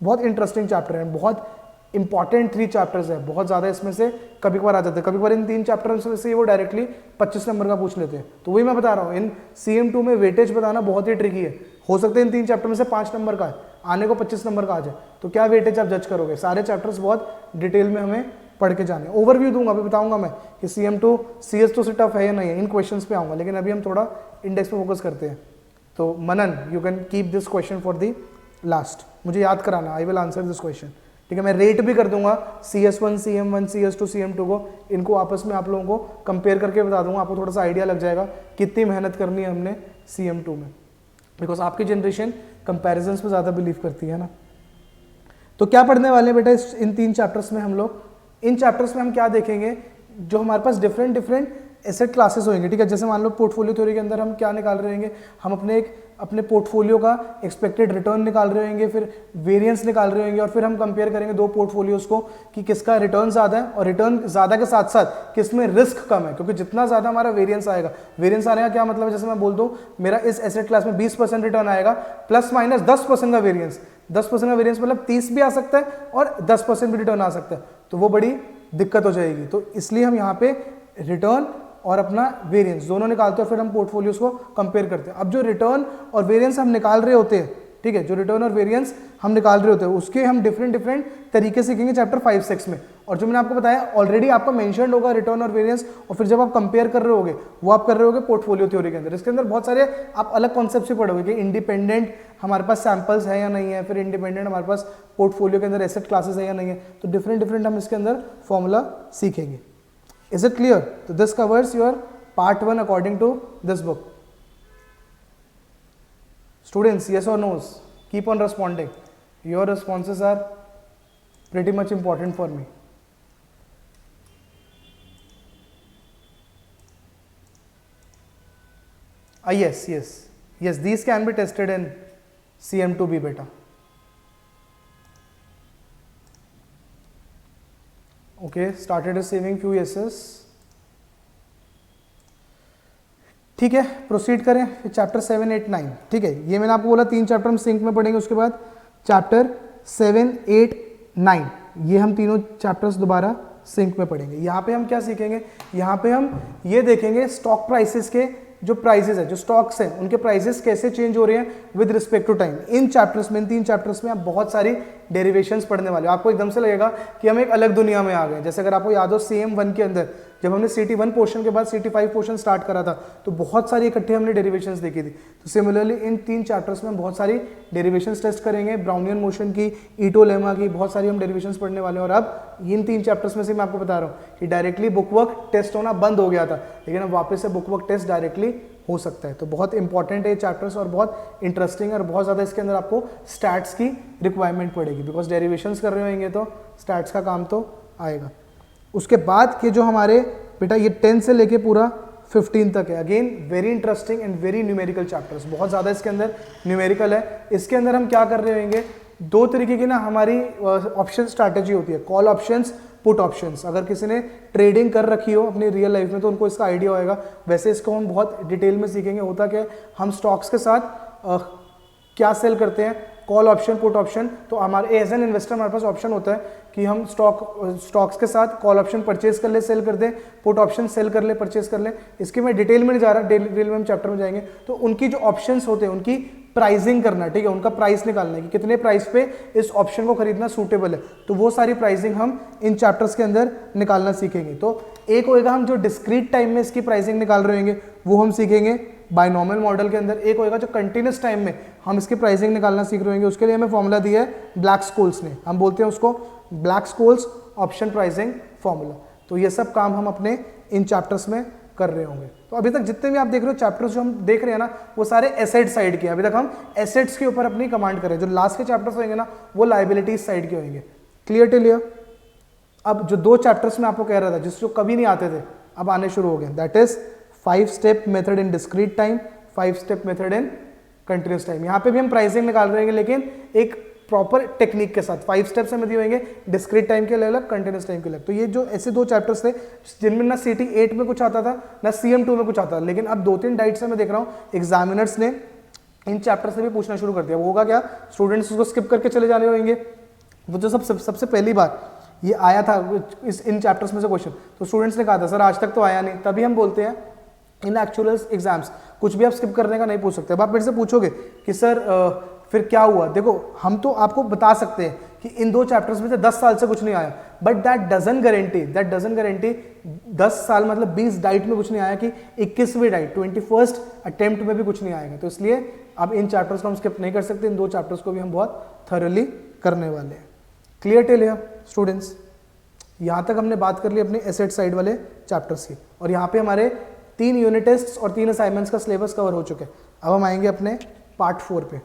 बहुत इंटरेस्टिंग चैप्टर है, बहुत इंपॉर्टेंट 3 चैप्टर्स है, बहुत ज़्यादा इसमें से कभी कभार आ जाते हैं। कभी कभार इन 3 चैप्टर्स में से वो डायरेक्टली 25 नंबर का पूछ लेते हैं। तो वही मैं बता रहा हूँ, इन CM2 में वेटेज बताना बहुत ही ट्रिकी है। हो सकता है इन 3 चैप्टर में से 5 नंबर का है, आने को 25 नंबर का आ जाए, तो क्या वेटेज आप जज करोगे। सारे चैप्टर्स बहुत डिटेल में हमें पढ़ के जाने। ओवरव्यू दूंगा, अभी बताऊंगा मैं कि CM2 CS तो से टफ है या नहीं है, इन क्वेश्चंस पे आऊंगा, लेकिन अभी हम थोड़ा इंडेक्स पे फोकस करते हैं। तो Manan, you can keep this question for the last, मुझे याद कराना, I will answer this question, ठीक है। मैं रेट भी कर दूंगा CS1, CM1, CS2, CM2 को, इनको आपस में आप लोगों को कंपेयर करके बता दूंगा, आपको थोड़ा सा आइडिया लग जाएगा कितनी मेहनत करनी है हमने CM2 में, बिकॉज आपकी जनरेशन कंपैरिजंस पे ज़्यादा बिलीव करती है ना। तो क्या पढ़ने वाले हैं बेटा इन 3 चैप्टर्स में हम लोग, इन चैप्टर्स में हम क्या देखेंगे, जो हमारे पास डिफरेंट एसेट क्लासेस होंगे, ठीक है। जैसे मान लो पोर्टफोलियो थ्योरी के अंदर हम क्या निकाल रहे होंगे, हम अपने पोर्टफोलियो का एक्सपेक्टेड रिटर्न निकाल रहे होंगे, फिर वेरिएंस निकाल रहे होंगे, और फिर हम कंपेयर करेंगे 2 पोर्टफोलियोज को कि किसका रिटर्न ज़्यादा है, और रिटर्न ज़्यादा के साथ साथ किसमें रिस्क कम है। क्योंकि जितना ज़्यादा हमारा वेरिएंस आएगा, वेरिएंस आने का क्या मतलब है, जैसे मैं बोल दूँ मेरा इस एसेट क्लास में 20% रिटर्न आएगा, प्लस माइनस 10% का वेरिएंस, 10% का वेरिएंस मतलब 30 भी आ सकता है और 10% भी रिटर्न आ सकता है, तो वो बड़ी दिक्कत हो जाएगी। तो इसलिए हम यहाँ पे रिटर्न और अपना वेरिएंस दोनों निकालते हैं और फिर हम पोर्टफोलियोज को कंपेयर करते हैं। अब जो रिटर्न और वेरिएंस हम निकाल रहे होते हैं, ठीक है, जो रिटर्न और वेरिएंस हम निकाल रहे होते हैं उसके हम डिफरेंट तरीके सीखेंगे चैप्टर 5, 6 में। और जो मैंने आपको बताया ऑलरेडी आपका मेंशन्ड होगा रिटर्न और वेरिएंस, और फिर जब आप कंपेयर कर रहे होगे वो आप कर रहे होगे पोर्टफोलियो थ्योरी के अंदर। इसके अंदर बहुत सारे आप अलग कॉन्सेप्ट से पढ़ोगे कि इंडिपेंडेंट हमारे पास सैंपल्स है या नहीं है, फिर इंडिपेंडेंट हमारे पास पोर्टफोलियो के अंदर एसेट क्लासेस है या नहीं है, तो डिफरेंट हम इसके अंदर फॉर्मूला सीखेंगे। Is it clear? तो this covers your part 1 according to this book. Students, yes or no's? Keep on responding. Your responses are pretty much important for me. Yes, these can be tested in CM2B beta. Okay, started receiving few yeses. ठीक है, proceed करें फिर chapter 7, 8, 9, ठीक है। ये मैंने आपको बोला 3 चैप्टर हम सिंक में पढ़ेंगे, उसके बाद चैप्टर 7, 8, 9 ये हम तीनों चैप्टर्स दोबारा सिंक में पढ़ेंगे। यहाँ पे हम क्या सीखेंगे, यहाँ पे हम ये देखेंगे स्टॉक प्राइसेस के जो प्राइसेस है, जो स्टॉक्स हैं उनके प्राइसेस कैसे चेंज हो रहे हैं with respect to time. In chapters में, इन 3 चैप्टर्स में आप बहुत सारी डेरिवेशंस पढ़ने वाले हो। आपको एकदम से लगेगा कि हम एक अलग दुनिया में आ गए। जैसे अगर आपको याद हो CM1 के अंदर जब हमने CT1 पोर्शन के बाद CT5 पोर्शन स्टार्ट करा था तो बहुत सारी इकट्ठे हमने डेरिवेशंस देखी थी। तो सिमिलरली इन 3 चैप्टर्स में हम बहुत सारी डेरिवेशंस टेस्ट करेंगे, ब्राउनियन मोशन की, ईटो लेमा की, बहुत सारी हम डेरिवेशंस पढ़ने वाले हैं। और अब इन 3 चैप्टर्स में से मैं आपको बता रहा हूँ कि डायरेक्टली बुकवर्क टेस्ट होना बंद हो गया था, लेकिन अब वापस से बुकवर्क टेस्ट डायरेक्टली हो सकता है। तो बहुत इंपॉर्टेंट है ये चैप्टर्स और बहुत इंटरेस्टिंग है, और बहुत ज़्यादा इसके अंदर आपको स्टैट्स की रिक्वायरमेंट पड़ेगी, बिकॉज डेरिवेशंस कर रहे होंगे तो स्टैट्स का काम तो आएगा। उसके बाद के जो हमारे बेटा ये 10 से लेके पूरा 15 तक है, again very interesting and very numerical chapters, बहुत ज़्यादा इसके अंदर न्यूमेरिकल है। इसके अंदर हम क्या कर रहे होंगे, दो तरीके की ना हमारी ऑप्शन स्ट्रैटेजी होती है, कॉल ऑप्शंस, पुट ऑप्शंस। अगर किसी ने ट्रेडिंग कर रखी हो अपनी रियल लाइफ में तो उनको इसका आइडिया होगा। वैसे इसको हम बहुत डिटेल में सीखेंगे। होता क्या है, हम स्टॉक्स के साथ क्या सेल करते हैं, कॉल ऑप्शन, पुट ऑप्शन। तो हमारे एज एन इन्वेस्टर हमारे पास ऑप्शन होता है कि हम स्टॉक्स के साथ कॉल ऑप्शन परचेज कर ले, सेल कर दें, पुट ऑप्शन सेल कर ले, परचेज कर ले। इसके मैं डिटेल में नहीं जा रहा, डिटेल में हम चैप्टर में जाएंगे। तो उनकी जो ऑप्शंस होते हैं उनकी प्राइसिंग करना, ठीक है, उनका प्राइस निकालना है कि कितने प्राइस पे इस ऑप्शन को खरीदना सूटेबल है। तो वो सारी प्राइसिंग हम इन चैप्टर्स के अंदर निकालना सीखेंगे। तो एक होएगा हम जो डिस्क्रीट टाइम में इसकी प्राइसिंग निकाल रहे होंगे वो हम सीखेंगे बायनॉमियल मॉडल के अंदर। एक होएगा जो कंटिन्यूस टाइम में हम इसकी प्राइसिंग निकालना सीख रहे होंगे। उसके लिए हमें फॉर्मूला दिया है ब्लैक-स्कोल्स ने, हम बोलते हैं उसको ब्लैक-स्कोल्स ऑप्शन प्राइसिंग फॉर्मूला। तो ये सब काम हम अपने इन चैप्टर्स में कर रहे होंगे। तो अभी तक जितने भी आप देख रहे हो चैप्टर्स जो हम देख रहे हैं ना, वो सारे एसेट साइड के। अभी तक हम एसेट्स के ऊपर अपनी कमांड कर रहे हैं। जो लास्ट के चैप्टर्स होंगे ना वो लाइबिलिटीज साइड के होंगे। Clear till here? अब जो दो चैप्टर्स में आपको कह रहा था जिसको कभी नहीं आते थे अब आने शुरू हो गए, that is 5 step method in discrete time, 5 step method in continuous time. यहाँ पे भी हम प्राइसिंग निकाल रहे हैं लेकिन एक प्रॉपर टेक्निक के साथ। 5 स्टेप्स हमें दिए होंगे, डिस्क्रीट टाइम के अलग, कंटिन्यूस टाइम के अलग। तो ये जो ऐसे दो चैप्टर्स थे जिनमें ना CT 8 में कुछ आता था ना CM 2 में कुछ आता था, लेकिन अब 2-3 डाइट से मैं देख रहा हूँ एग्जामिनर्स ने इन चैप्टर से भी पूछना शुरू कर दिया। वो होगा क्या, स्टूडेंट्स उसको स्किप करके चले जाने होंगे। वो जो सबसे पहली बार ये आया था इन चैप्टर्स में से क्वेश्चन, तो स्टूडेंट्स ने कहा था सर आज तक तो आया नहीं। तभी हम बोलते हैं इन एक्चुअल एग्जाम्स कुछ भी आप स्किप करने का नहीं पूछ सकते। अब आप मेरे से पूछोगे कि सर फिर क्या हुआ, देखो हम तो आपको बता सकते हैं कि इन दो चैप्टर्स में से 10 साल से कुछ नहीं आया, बट दैट डजन गारंटी 10 साल मतलब 20 डाइट में कुछ नहीं आया कि 21वीं डाइट 21st अटेम्प्ट में भी कुछ नहीं आएगा। तो इसलिए अब इन चैप्टर्स को हम स्किप नहीं कर सकते। इन दो चैप्टर्स को भी हम बहुत थॉरली करने वाले हैं। Clear till here students? यहाँ तक हमने बात कर ली अपने एसेट साइड वाले चैप्टर्स की, और यहाँ पे हमारे 3 यूनिट टेस्ट्स और 3 असाइनमेंट्स का सिलेबस कवर हो चुके हैं। अब हम आएंगे अपने पार्ट 4 पे।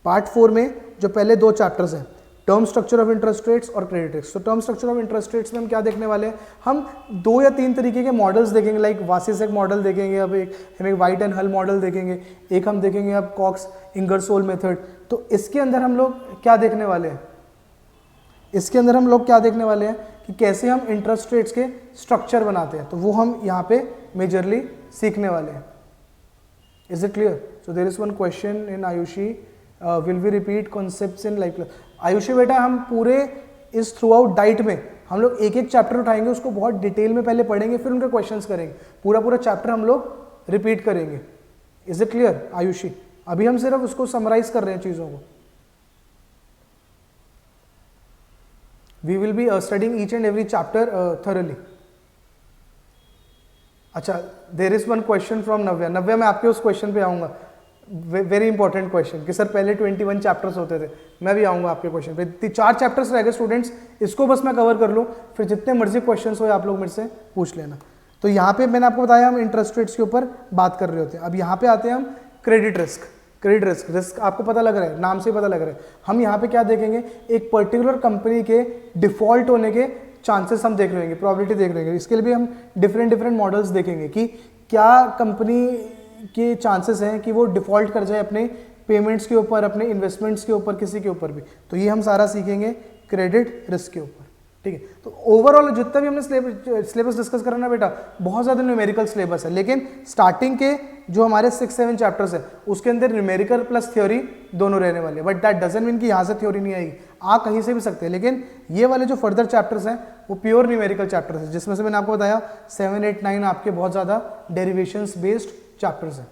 पार्ट 4 में जो पहले 2 चैप्टर्स हैं, term structure of interest rates और क्रेडिट रिस्क। तो term structure of interest rates में हम क्या देखने वाले हैं, हम 2 या 3 तरीके के मॉडल्स देखेंगे। लाइक वासिसेक मॉडल देखेंगे, अब हम एक वाइट एंड हल मॉडल देखेंगे, एक हम देखेंगे अब कॉक्स इंगरसोल मेथड। तो इसके अंदर हम लोग क्या देखने वाले हैं, इसके अंदर हम लोग क्या देखने वाले हैं कि कैसे हम इंटरेस्ट रेट्स के स्ट्रक्चर बनाते हैं। तो वो हम यहाँ पे मेजरली सीखने वाले हैं। Is it clear? So there is one question in Ayushi, will we repeat concepts in life? Ayushi बेटा हम पूरे इस थ्रू आउट डाइट में हम लोग एक एक चैप्टर उठाएंगे, उसको बहुत डिटेल में पहले पढ़ेंगे, फिर उनके क्वेश्चंस करेंगे। पूरा चैप्टर हम लोग रिपीट करेंगे। Is it clear Ayushi? अभी हम सिर्फ उसको समराइज कर रहे हैं चीज़ों को। We will be studying each and every chapter thoroughly. अच्छा, there is one question from नव्या। नव्या मैं आपके उस क्वेश्चन पे आऊँगा, वेरी इंपॉर्टेंट क्वेश्चन कि सर पहले 21 चैप्टर्स होते थे। मैं भी आऊँगा आपके क्वेश्चन पे। 4 चैप्टर्स रह गए स्टूडेंट्स, इसको बस मैं कवर कर लूँ, फिर जितने मर्जी क्वेश्चन हो आप लोग मेरे से पूछ लेना। तो यहाँ पे मैंने आपको बताया हम इंटरेस्ट रेट्स के ऊपर बात कर रहे होते हैं। अब यहाँ पे आते हैं हम क्रेडिट रिस्क। क्रेडिट रिस्क आपको पता लग रहा है, नाम से पता लग रहा है। हम यहाँ पे क्या देखेंगे, एक पर्टिकुलर कंपनी के डिफॉल्ट होने के चांसेस हम देख लेंगे, प्रोबेबिलिटी देख लेंगे। इसके लिए भी हम डिफरेंट मॉडल्स देखेंगे कि क्या कंपनी के चांसेस हैं कि वो डिफॉल्ट कर जाए अपने पेमेंट्स के ऊपर, अपने इन्वेस्टमेंट्स के ऊपर, किसी के ऊपर भी। तो ये हम सारा सीखेंगे क्रेडिट रिस्क के ऊपर, ठीक है। तो ओवरऑल जितना भी हमने सिलेबस डिस्कस करना बेटा, बहुत ज़्यादा न्यूमेरिकल सिलेबस है, लेकिन स्टार्टिंग के जो हमारे 6-7 चैप्टर्स है उसके अंदर न्यूमेरिकल प्लस थ्योरी दोनों रहने वाले हैं। बट दैट डजंट मीन कि यहाँ से थ्योरी नहीं आएगी, आ कहीं से भी सकते हैं। लेकिन ये वाले जो फर्दर चैप्टर्स हैं वो प्योर न्यूमेरिकल चैप्टर्स हैं, जिसमें से मैंने आपको बताया 7, 8, 9 आपके बहुत ज़्यादा डेरिवेशंस बेस्ड चैप्टर्स हैं।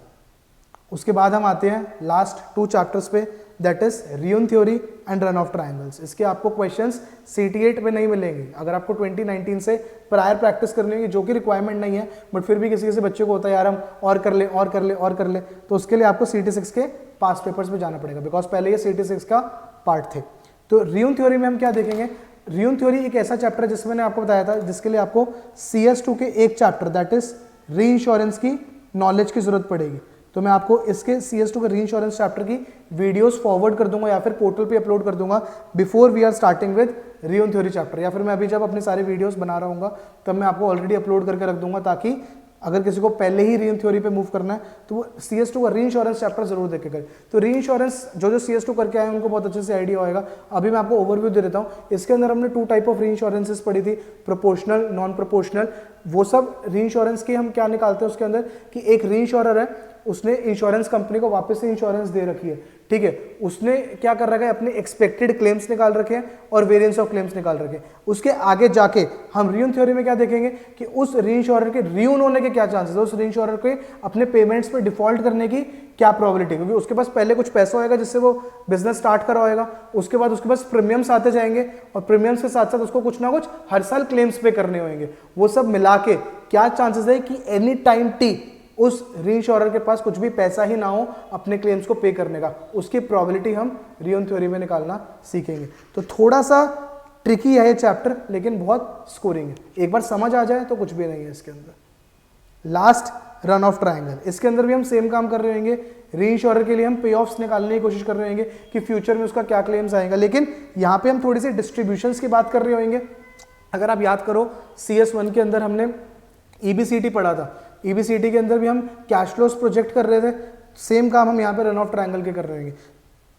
उसके बाद हम आते हैं लास्ट 2 चैप्टर्स पे, that is ruin theory and run of triangles. इसके आपको क्वेश्चंस CT 8 में नहीं मिलेंगे। अगर आपको 2019 से प्रायर प्रैक्टिस करनी होगी, जो कि रिक्वायरमेंट नहीं है, बट फिर भी किसी बच्चे को होता है यार हम और कर ले, तो उसके लिए आपको CT 6 के पास पेपर्स में जाना पड़ेगा, बिकॉज पहले ये CT 6 का पार्ट थे। तो रियून थ्योरी में हम क्या देखेंगे, रियून थ्योरी एक ऐसा चैप्टर है जिसमें मैंने आपको बताया था जिसके लिए आपको CS2 के एक चैप्टर दैट इज री इंश्योरेंस की नॉलेज की जरूरत पड़ेगी। तो मैं आपको इसके CS2 के री इंश्योरेंस चैप्टर की वीडियोस फॉरवर्ड कर दूंगा या फिर पोर्टल पे अपलोड कर दूंगा before we are starting with ruin theory chapter, या फिर मैं अभी जब अपने सारे वीडियोस बना रहा हूँ तब मैं आपको ऑलरेडी अपलोड करके रख दूंगा, ताकि अगर किसी को पहले ही री थ्योरी पे मूव करना है तो वो CS2 का री इंश्योरेंस चैप्टर जरूर देख के करें। तो री इंश्योरेंस जो CS2 करके आए हैं उनको बहुत अच्छे से आइडिया होगा। अभी मैं आपको ओवरव्यू दे देता हूँ। इसके अंदर हमने 2 टाइप ऑफ री इंश्योरेंसेस पढ़ी थी, प्रोपोर्शनल, नॉन प्रोपोर्शनल। वो सब री इंश्योरेंस की हम क्या निकालते हैं उसके अंदर कि एक री इंश्योरर है, उसने इंश्योरेंस कंपनी को वापस से इंश्योरेंस दे रखी है, ठीक है। उसने क्या कर रखा है, अपने एक्सपेक्टेड क्लेम्स निकाल रखे हैं और वेरिएंस ऑफ क्लेम्स निकाल रखे हैं। उसके आगे जाके हम रीयून थ्योरी में क्या देखेंगे कि उस री इंश्योरर के रीयून होने के क्या चांसेस है, उस री इंश्योरर के अपने पेमेंट्स पे डिफॉल्ट करने की क्या प्रोबेबिलिटी, क्योंकि उसके पास पहले कुछ पैसा होएगा जिससे वो बिजनेस स्टार्ट करा होएगा, उसके बाद उसके पास प्रीमियम्स आते जाएंगे और प्रीमियम्स के साथ साथ उसको कुछ ना कुछ हर साल क्लेम्स पे करने होंगे। वो सब मिला के क्या चांसेस है कि एनी टाइम टी उस री इंश्योरर के पास कुछ भी पैसा ही ना हो अपने क्लेम्स को पे करने का, उसकी प्रोबेबिलिटी हम रीयून थ्योरी में निकालना सीखेंगे। तो थोड़ा सा ट्रिकी है ये चैप्टर, लेकिन बहुत स्कोरिंग है। एक बार समझ आ जाए तो कुछ भी नहीं है इसके अंदर। Last, run of triangle. इसके अंदर भी हम सेम काम कर रहे होंगे। री इंश्योरर के लिए हम पे ऑफ्स निकालने की कोशिश कर रहे होंगे कि फ्यूचर में उसका क्या क्लेम्स आएगा, लेकिन यहाँ पे हम थोड़ी सी डिस्ट्रीब्यूशंस की बात कर रहे होंगे। अगर आप याद करो CS1 के अंदर हमने EBCT पढ़ा था, EBCT के अंदर भी हम कैश फ्लोस प्रोजेक्ट कर रहे थे। सेम काम हम यहाँ पे रन ऑफ ट्रायंगल के कर रहे होंगे।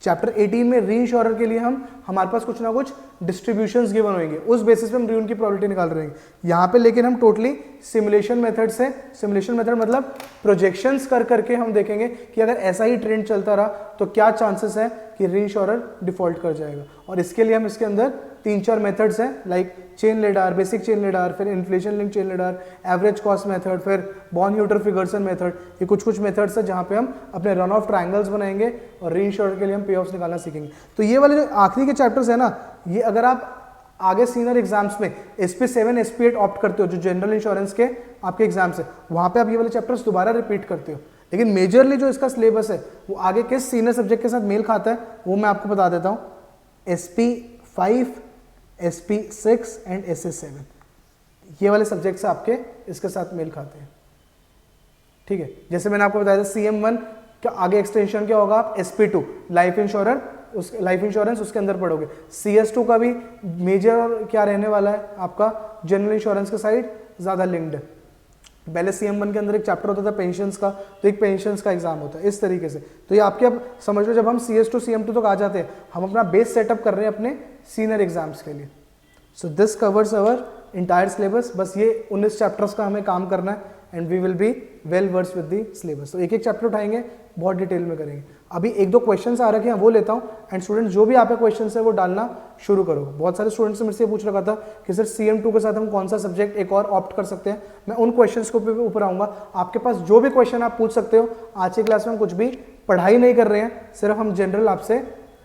चैप्टर 18 में री इंश्योरर के लिए हमारे पास कुछ ना कुछ डिस्ट्रीब्यूशंस गिवन होंगे, उस बेसिस पे हम रीयून की प्रोबेबिलिटी निकाल रहे हैं यहाँ पे। लेकिन हम टोटली सिमुलेशन मेथड से, सिमुलेशन मेथड मतलब प्रोजेक्शंस कर करके हम देखेंगे कि अगर ऐसा ही ट्रेंड चलता रहा तो क्या चांसेस है कि री इंश्योरर डिफॉल्ट कर जाएगा। और इसके लिए हम इसके अंदर 3-4 मेथड्स हैं, like chain ladder, basic chain ladder, फिर inflation link chain ladder, average cost method, फिर बॉर्न-ह्यूटर फिगरसन मेथड। ये कुछ मेथड्स है जहाँ पे हम अपने रन ऑफ ट्रायंगल्स बनाएंगे और री इंश्योरर के लिए हम पे ऑफ्स निकालना सीखेंगे। तो ये वाले जो आखिरी के चैप्टर्स है ना, ये अगर आप आगे सीनियर एग्जाम्स में SP7 SP8 ऑप्ट करते हो, जो जनरल इंश्योरेंस के आपके एग्जाम्स है, वहाँ पे आप ये वाले चैप्टर्स दोबारा रिपीट करते हो। लेकिन मेजरली जो इसका सिलेबस है वो आगे किस सीनियर सब्जेक्ट के साथ मेल खाता है वो मैं आपको बता देता हूँ। SP5, SP6 एंड SS7, ये वाले सब्जेक्ट से आपके इसके साथ मेल खाते हैं, ठीक है। जैसे मैंने आपको बताया था CM1 का आगे एक्सटेंशन क्या होगा, आप SP2 लाइफ इंश्योरेंस, उसके अंदर पढ़ोगे। CS2 का भी मेजर और क्या रहने वाला है आपका जनरल इंश्योरेंस के साइड ज़्यादा लिंक्ड है। पहले CM1 के अंदर एक चैप्टर होता था पेंशंस का, तो एक पेंशंस का एग्जाम होता है इस तरीके से। तो ये आपके अब समझ लो, जब हम CS2 CM2 तक आ जाते हैं, हम अपना बेस सेटअप कर रहे हैं अपने सीनियर एग्जाम्स के लिए। So this covers our entire syllabus. बस ये 19 चैप्टर्स का हमें काम करना है and we will be well versed with the syllabus. तो एक एक चैप्टर उठाएंगे, बहुत डिटेल में करेंगे। अभी 1-2 क्वेश्चंस आ रखे हैं, वो लेता हूँ एंड स्टूडेंट्स जो भी आप क्वेश्चंस है वो डालना शुरू करो। बहुत सारे स्टूडेंट्स से मेरे से पूछ रखा था कि सर CM2 के साथ हम कौन सा सब्जेक्ट एक और ऑप्ट कर सकते हैं। मैं उन क्वेश्चंस को ऊपर आऊँगा। आपके पास जो भी क्वेश्चन आप पूछ सकते हो। आज की क्लास में हम कुछ भी पढ़ाई नहीं कर रहे हैं, सिर्फ हम जनरल आपसे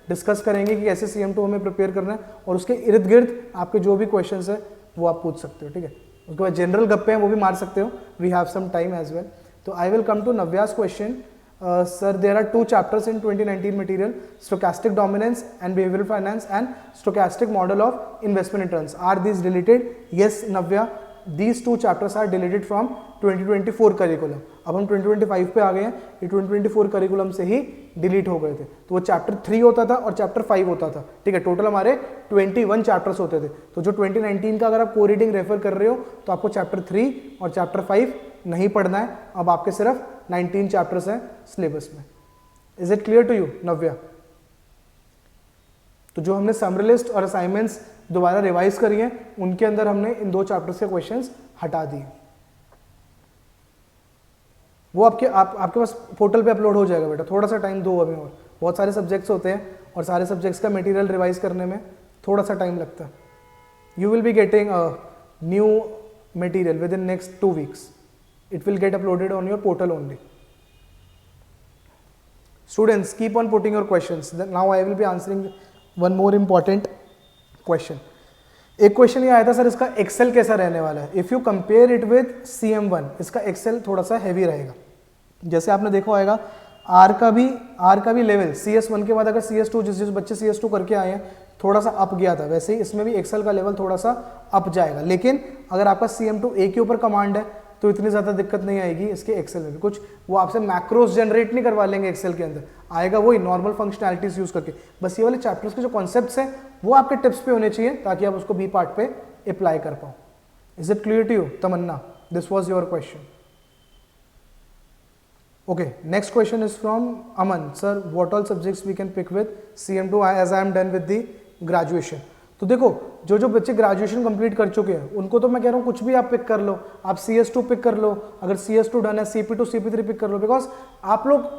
डिस्कस करेंगे कि कैसे CM2 हमें प्रिपेयर करना है, और उसके इर्द गिर्द आपके जो भी क्वेश्चंस है वो आप पूछ सकते हो, ठीक है। उसके बाद जनरल गप्पे हैं वो भी मार सकते हो, we have some time as well. तो आई विल कम टू नव्या's question. Sir there are 2 chapters in 2019 material, stochastic dominance and behavioural finance and stochastic model of investment returns. Are these related? Yes Navya, these 2 chapters are deleted from 2024 curriculum. अब हम 2025 पे आ गए हैं, ये 2024 curriculum से ही delete हो गए थे। तो वो चैप्टर 3 होता था और चैप्टर 5 होता था, ठीक है। टोटल हमारे 21 चैप्टर्स होते थे। तो जो 2019 का अगर आप को रीडिंग रेफर कर रहे हो तो आपको चैप्टर 3 और चैप्टर 5 नहीं पढ़ना है। अब आपके सिर्फ 19 चैप्टर्स हैं सिलेबस में। Is it clear to you Navya? तो जो हमने समरी लिस्ट और असाइनमेंट्स दोबारा रिवाइज करी हैं, उनके अंदर हमने इन 2 चैप्टर्स के क्वेश्चंस हटा दिए। वो आपके पास पोर्टल पे अपलोड हो जाएगा बेटा, थोड़ा सा टाइम दो अभी और। बहुत सारे सब्जेक्ट्स होते हैं और सारे सब्जेक्ट्स का मटेरियल रिवाइज करने में थोड़ा सा टाइम लगता है। You will be getting new material with in next 2 weeks. It will get uploaded on your portal only. Students, keep on putting your questions. Now I will be answering one more important question. एक question ये आया था sir, इसका Excel कैसा रहने वाला है। If you compare it with CM1, इसका एक्सेल थोड़ा सा हैवी रहेगा। जैसे आपने देखा होगा आर का भी लेवल CS1 के बाद अगर CS2, जिस बच्चे CS2 करके आए हैं थोड़ा सा अप गया था, वैसे ही इसमें भी एक्सेल का लेवल थोड़ा सा अप जाएगा। लेकिन अगर आपका CM2 A के ऊपर कमांड है तो इतनी ज़्यादा दिक्कत नहीं आएगी इसके एक्सेल में भी। कुछ वो आपसे मैक्रोस जनरेट नहीं करवा लेंगे एक्सेल के अंदर, आएगा वही नॉर्मल फंक्शनैलिटीज यूज़ करके। बस ये वाले चैप्टर्स के जो कॉन्सेप्ट्स हैं वो आपके टिप्स पे होने चाहिए ताकि आप उसको B पार्ट पे अप्लाई कर पाओ। Is it clear to you Tamanna? This was your question. Okay, next question is from Aman. Sir, what all subjects we can pick with CM2 as I am done with the graduation? तो देखो, जो जो बच्चे graduation complete कर चुके हैं उनको तो मैं कह रहा हूँ कुछ भी आप पिक कर लो, आप CS2 पिक कर लो, अगर CS2 डन है CP2 CP3 पिक कर लो, बिकॉज आप लोग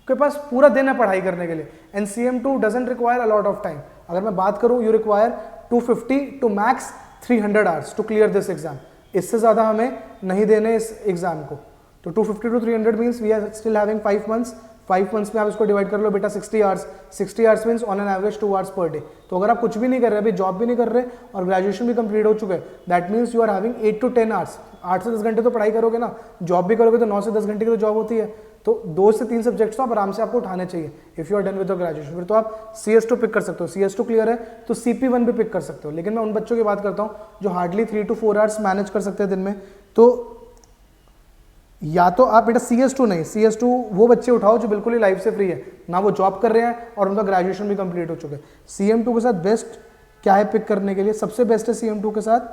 के पास पूरा दिन है पढ़ाई करने के लिए and CM2 doesn't require a lot of time. अगर मैं बात करूँ, you require 250 to max 300 hours to clear this exam. इससे ज़्यादा हमें नहीं देने इस एग्जाम को. तो 250 to 300 means we are still having 5 months. 5 months में आप इसको डिवाइड कर लो बेटा 60 hours. 60 hours means on an average 2 hours per day. तो अगर आप कुछ भी नहीं कर रहे, अभी जॉब भी नहीं कर रहे और ग्रेजुएशन भी कंप्लीट हो चुका है, that means you are having 8 to 10 hours. 8 से 10 घंटे तो पढ़ाई करोगे ना, जॉब भी करोगे तो 9 से 10 घंटे की तो जॉब होती है. तो 2 से 3 सब्जेक्ट्स तो आप आराम से आपको उठाने चाहिए if you are done with your graduation. फिर तो आप CS2 पिक कर सकते हो. CS2 क्लियर है तो CP1 भी पिक कर सकते हो. लेकिन मैं उन बच्चों की बात करता हूँ जो हार्डली 3 टू 4 आवर्स मैनेज कर सकते हैं दिन में. तो या तो आप बेटा CS2 नहीं, CS2 वो बच्चे उठाओ जो बिल्कुल ही लाइफ से फ्री है, ना वो जॉब कर रहे हैं और उनका ग्रेजुएशन भी कंप्लीट हो चुका है. CM2 के साथ बेस्ट क्या है पिक करने के लिए? सबसे बेस्ट है CM2 के साथ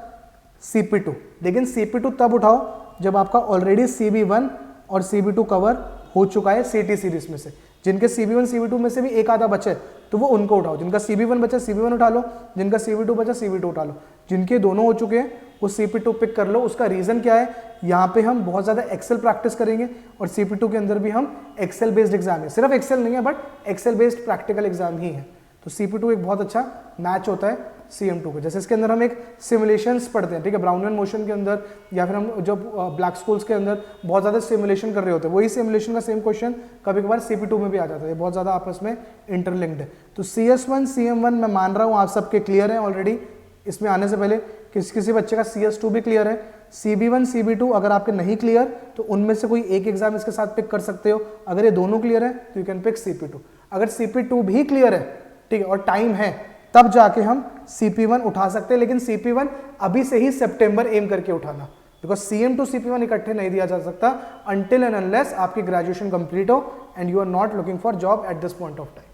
CP2. लेकिन CP2 तब उठाओ जब आपका ऑलरेडी CB1 और CB2 कवर हो चुका है CT सीरीज में से. जिनके CB1 CB2 में से भी एक आधा बचे तो वो उनको उठाओ. जिनका CB1 बचा CB1 उठा लो, जिनका CB2 बचा CB2 उठा लो. जिनके दोनों हो चुके हैं वो CP2 पिक कर लो. उसका रीज़न क्या है? यहाँ पे हम बहुत ज़्यादा एक्सेल प्रैक्टिस करेंगे और CP2 के अंदर भी हम एक्सेल बेस्ड एग्जाम है. सिर्फ एक्सेल नहीं है but Excel based practical exam ही है. तो CP2 एक बहुत अच्छा मैच होता है CM2 को. जैसे इसके अंदर हम एक सिमुलेशंस पढ़ते हैं, ठीक है, ब्राउन एंड मोशन के अंदर, या फिर हम जब ब्लैक स्कूल्स के अंदर बहुत ज़्यादा सिमुलेशन कर रहे होते हैं, वही सिमुलेशन का सेम क्वेश्चन कभी कभार CP2 में भी आ जाता है. बहुत ज़्यादा आपस में इंटरलिंक्ड है. तो CS1 CM1 मैं मान रहा हूँ आप सबके क्लियर हैं ऑलरेडी. इसमें आने से पहले किसी बच्चे का CS2 भी क्लियर है. CB1 CB2 अगर आपके नहीं क्लियर तो उनमें से कोई एक एग्जाम इसके साथ पिक कर सकते हो. अगर ये दोनों क्लियर है तो यू कैन पिक CP2. अगर CP2 भी क्लियर है, ठीक है, और टाइम है, तब जाके हम CP1 उठा सकते हैं. लेकिन CP1 अभी से ही सितंबर एम करके उठाना, बिकॉज CM2 CP1 इकट्ठे नहीं दिया जा सकता अनटिल एंड अनलेस आपकी ग्रेजुएशन कंप्लीट हो and you are not looking for job at this point of time.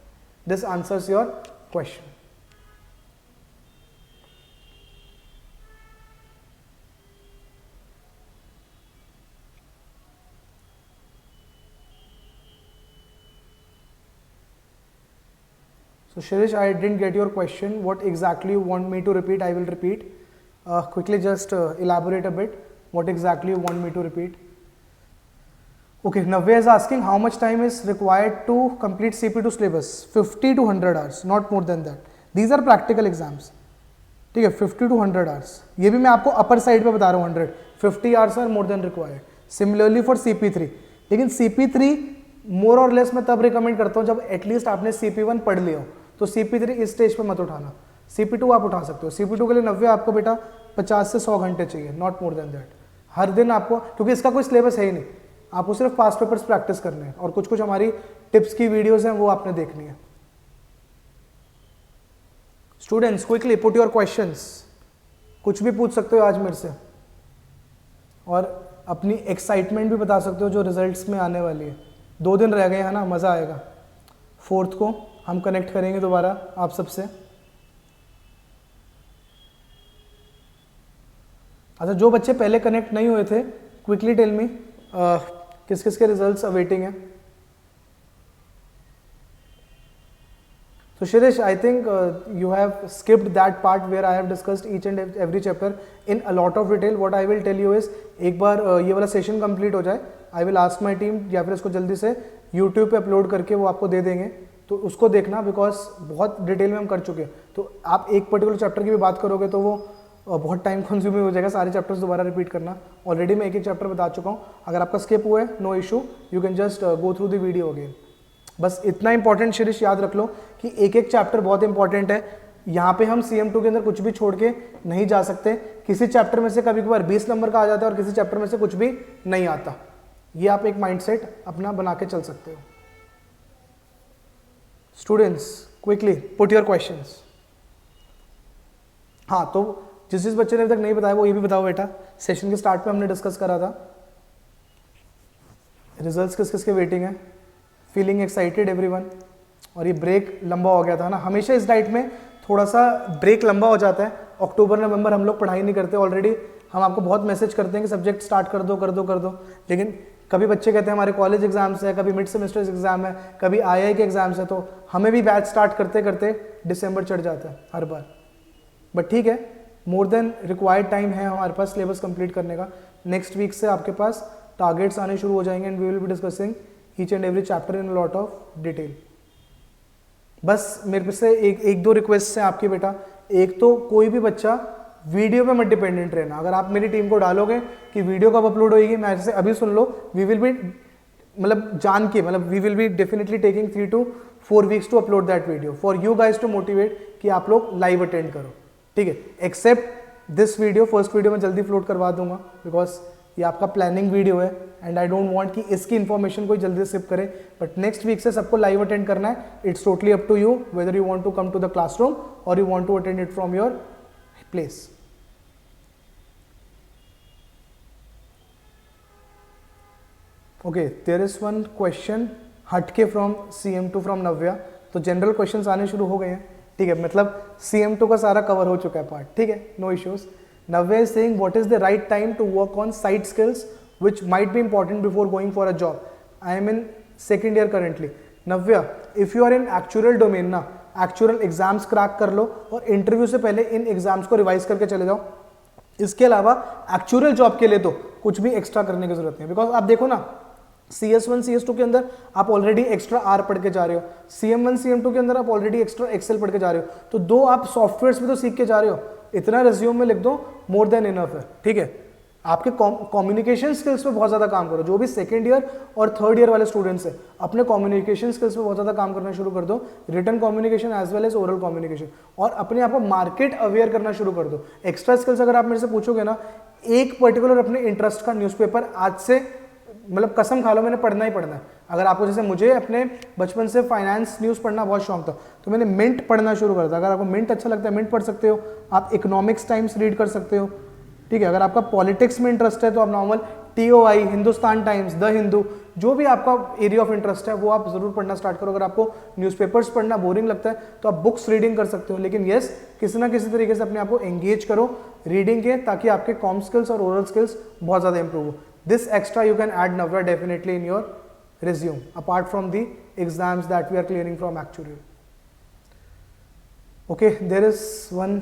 This answers your question. So Shirish, I didn't get your question. What exactly you want me to repeat? I will repeat. Quickly just elaborate a bit. What exactly you want me to repeat? Okay, Navya is asking how much time is required to complete CP2 syllabus? 50 to 100 hours, not more than that. These are practical exams. ठीक है, 50 to 100 hours. ये भी मैं आपको upper side पे बता रहा हूँ 100. 50 hours are more than required. Similarly for CP3. लेकिन CP3 मोर और लेस मैं तब रिकमेंड करता हूँ जब एटलीस्ट आपने CP1 पढ़ लिया हो. तो CP3 इस स्टेज पे मत उठाना. CP2 आप उठा सकते हो. CP2 के लिए 90 आपको बेटा 50 से 100 घंटे चाहिए, नॉट मोर देन दैट. हर दिन आपको, क्योंकि इसका कोई सिलेबस है ही नहीं, आपको सिर्फ पास्ट पेपर्स प्रैक्टिस करने हैं और कुछ कुछ हमारी टिप्स की वीडियोस हैं वो आपने देखनी है. Students quickly put your questions. कुछ भी पूछ सकते हो आज मेरे से और अपनी एक्साइटमेंट भी बता सकते हो जो रिजल्ट्स में आने वाली है. 2 दिन रह गए हैं ना, मज़ा आएगा. 4th को हम कनेक्ट करेंगे दोबारा आप सबसे. अच्छा, जो बच्चे पहले कनेक्ट नहीं हुए थे, क्विकली टेल मी किस किस के रिजल्ट्स अवेटिंग है. So Shirish, I think you have skipped that part where I have discussed each and every chapter in a lot of detail. What I will tell you is, एक बार ये वाला session complete हो जाए, I will ask my team या फिर इसको जल्दी से YouTube पे अपलोड करके वो आपको दे देंगे, तो उसको देखना, बिकॉज बहुत डिटेल में हम कर चुके हैं. तो आप एक पर्टिकुलर चैप्टर की भी बात करोगे तो वो बहुत टाइम कंज्यूमिंग हो जाएगा. सारे चैप्टर्स दोबारा रिपीट करना. ऑलरेडी मैं एक एक चैप्टर बता चुका हूँ. अगर आपका स्किप हुआ है, no issue, you can just go through the video again. बस इतना इंपॉर्टेंट शिरीष याद रख लो कि एक एक चैप्टर बहुत इंपॉर्टेंट है. यहाँ पे हम CM2 के अंदर कुछ भी छोड़ के नहीं जा सकते. किसी चैप्टर में से कभी कभार 20 नंबर का आ जाता है और किसी चैप्टर में से कुछ भी नहीं आता. ये आप एक माइंडसेट अपना बना के चल सकते हो. Students quickly put your questions. हाँ, तो जिस बच्चे ने अभी तक नहीं बताया वो ये भी बताओ बेटा. सेशन के स्टार्ट पे हमने डिस्कस करा था रिजल्ट्स किस किस के वेटिंग है. Feeling excited everyone. और ये ब्रेक लंबा हो गया था ना, हमेशा इस डाइट में थोड़ा सा ब्रेक लंबा हो जाता है. अक्टूबर नवंबर हम लोग पढ़ाई नहीं करते. ऑलरेडी हम आपको बहुत मैसेज करते हैं कि सब्जेक्ट स्टार्ट कर दो कर दो कर दो, लेकिन कभी बच्चे कहते हैं हमारे कॉलेज एग्जाम्स है, कभी मिड सेमेस्टर एग्जाम है, कभी आई के एग्जाम्स है, तो हमें भी बैच स्टार्ट करते करते दिसंबर चढ़ जाता है हर बार। बट ठीक है, मोर देन रिक्वायर्ड टाइम है हमारे पास सिलेबस कंप्लीट करने का। नेक्स्ट वीक से आपके पास टारगेट्स आने शुरू हो जाएंगे and we will be discussing each and every chapter in lot of detail. बस मेरे से एक दो रिक्वेस्ट है आपकी बेटा। एक तो कोई भी बच्चा वीडियो पे मत डिपेंडेंट रहना। अगर आप मेरी टीम को डालोगे कि वीडियो कब अपलोड होगी, मेरे से अभी सुन लो, we will be we will be definitely taking 3 to 4 weeks to upload that video for you guys to motivate कि आप लोग लाइव अटेंड करो, ठीक है। Except this video, first video मैं जल्दी अपलोड करवा दूंगा बिकॉज ये आपका प्लानिंग वीडियो है एंड आई डोंट वांट कि इसकी इन्फॉर्मेशन कोई जल्दी स्किप करे। बट नेक्स्ट वीक से सबको लाइव अटेंड करना है। It's totally up to you whether you want to come to the classroom और you want to attend it from your place. Okay, there is one question हटके from CM2 from Navya. तो general questions आने शुरू हो गए हैं, ठीक है, मतलब CM2 का सारा कवर हो चुका है पार्ट, ठीक है, no issues. Navya is saying what is the right time to work on side skills which might be important before going for a job. I am in second year currently. Navya, if you are in actuarial domain ना, actuarial exams crack कर लो और interview से पहले इन exams को revise करके चले जाओ। इसके अलावा एक्चुअल जॉब के लिए तो कुछ भी एक्स्ट्रा करने की जरूरत नहीं है बिकॉज आप देखो ना, CS1 CS2 के अंदर आप ऑलरेडी एक्स्ट्रा R पढ़ के जा रहे हो, CM1 CM2 के अंदर आप ऑलरेडी एक्स्ट्रा एक्सेल पढ़ के जा रहे हो, तो 2 आप सॉफ्टवेयर्स भी तो सीख के जा रहे हो। इतना रिज्यूम में लिख दो, मोर देन इनफ है, ठीक है। आपके कम्युनिकेशन स्किल्स पे बहुत ज़्यादा काम करो। जो भी सेकेंड ईयर और थर्ड ईयर वाले स्टूडेंट्स हैं, अपने कम्युनिकेशन स्किल्स पे बहुत ज़्यादा काम करना शुरू कर दो, written communication as well as oral communication, और अपने आप को मार्केट अवेयर करना शुरू कर दो। एक्स्ट्रा स्किल्स अगर आप मेरे से पूछोगे ना, एक पर्टिकुलर अपने इंटरेस्ट का न्यूज़पेपर आज से मतलब कसम खा लो मैंने पढ़ना ही पढ़ना है। अगर आपको, जैसे मुझे अपने बचपन से फाइनेंस न्यूज़ पढ़ना बहुत शौक था, तो मैंने मिंट पढ़ना शुरू कर दिया। अगर आपको मिंट अच्छा लगता है, मिंट पढ़ सकते हो। आप इकोनॉमिक्स टाइम्स रीड कर सकते हो, ठीक है। अगर आपका पॉलिटिक्स में इंटरेस्ट है तो आप normal TOI, Hindustan times, the Hindu, जो भी आपका एरिया ऑफ इंटरेस्ट है वो आप जरूर पढ़ना स्टार्ट करो। अगर आपको न्यूज़पेपर्स पढ़ना बोरिंग लगता है तो आप बुक्स रीडिंग कर सकते हो, लेकिन येस, किसी ना किसी तरीके से अपने आप को एंगेज करो रीडिंग के, ताकि आपके कॉम स्किल्स और ओरल स्किल्स बहुत ज़्यादा इंप्रूव हो। This extra you can add Navya definitely in your resume apart from the exams that we are clearing from actuarial. Okay, there is one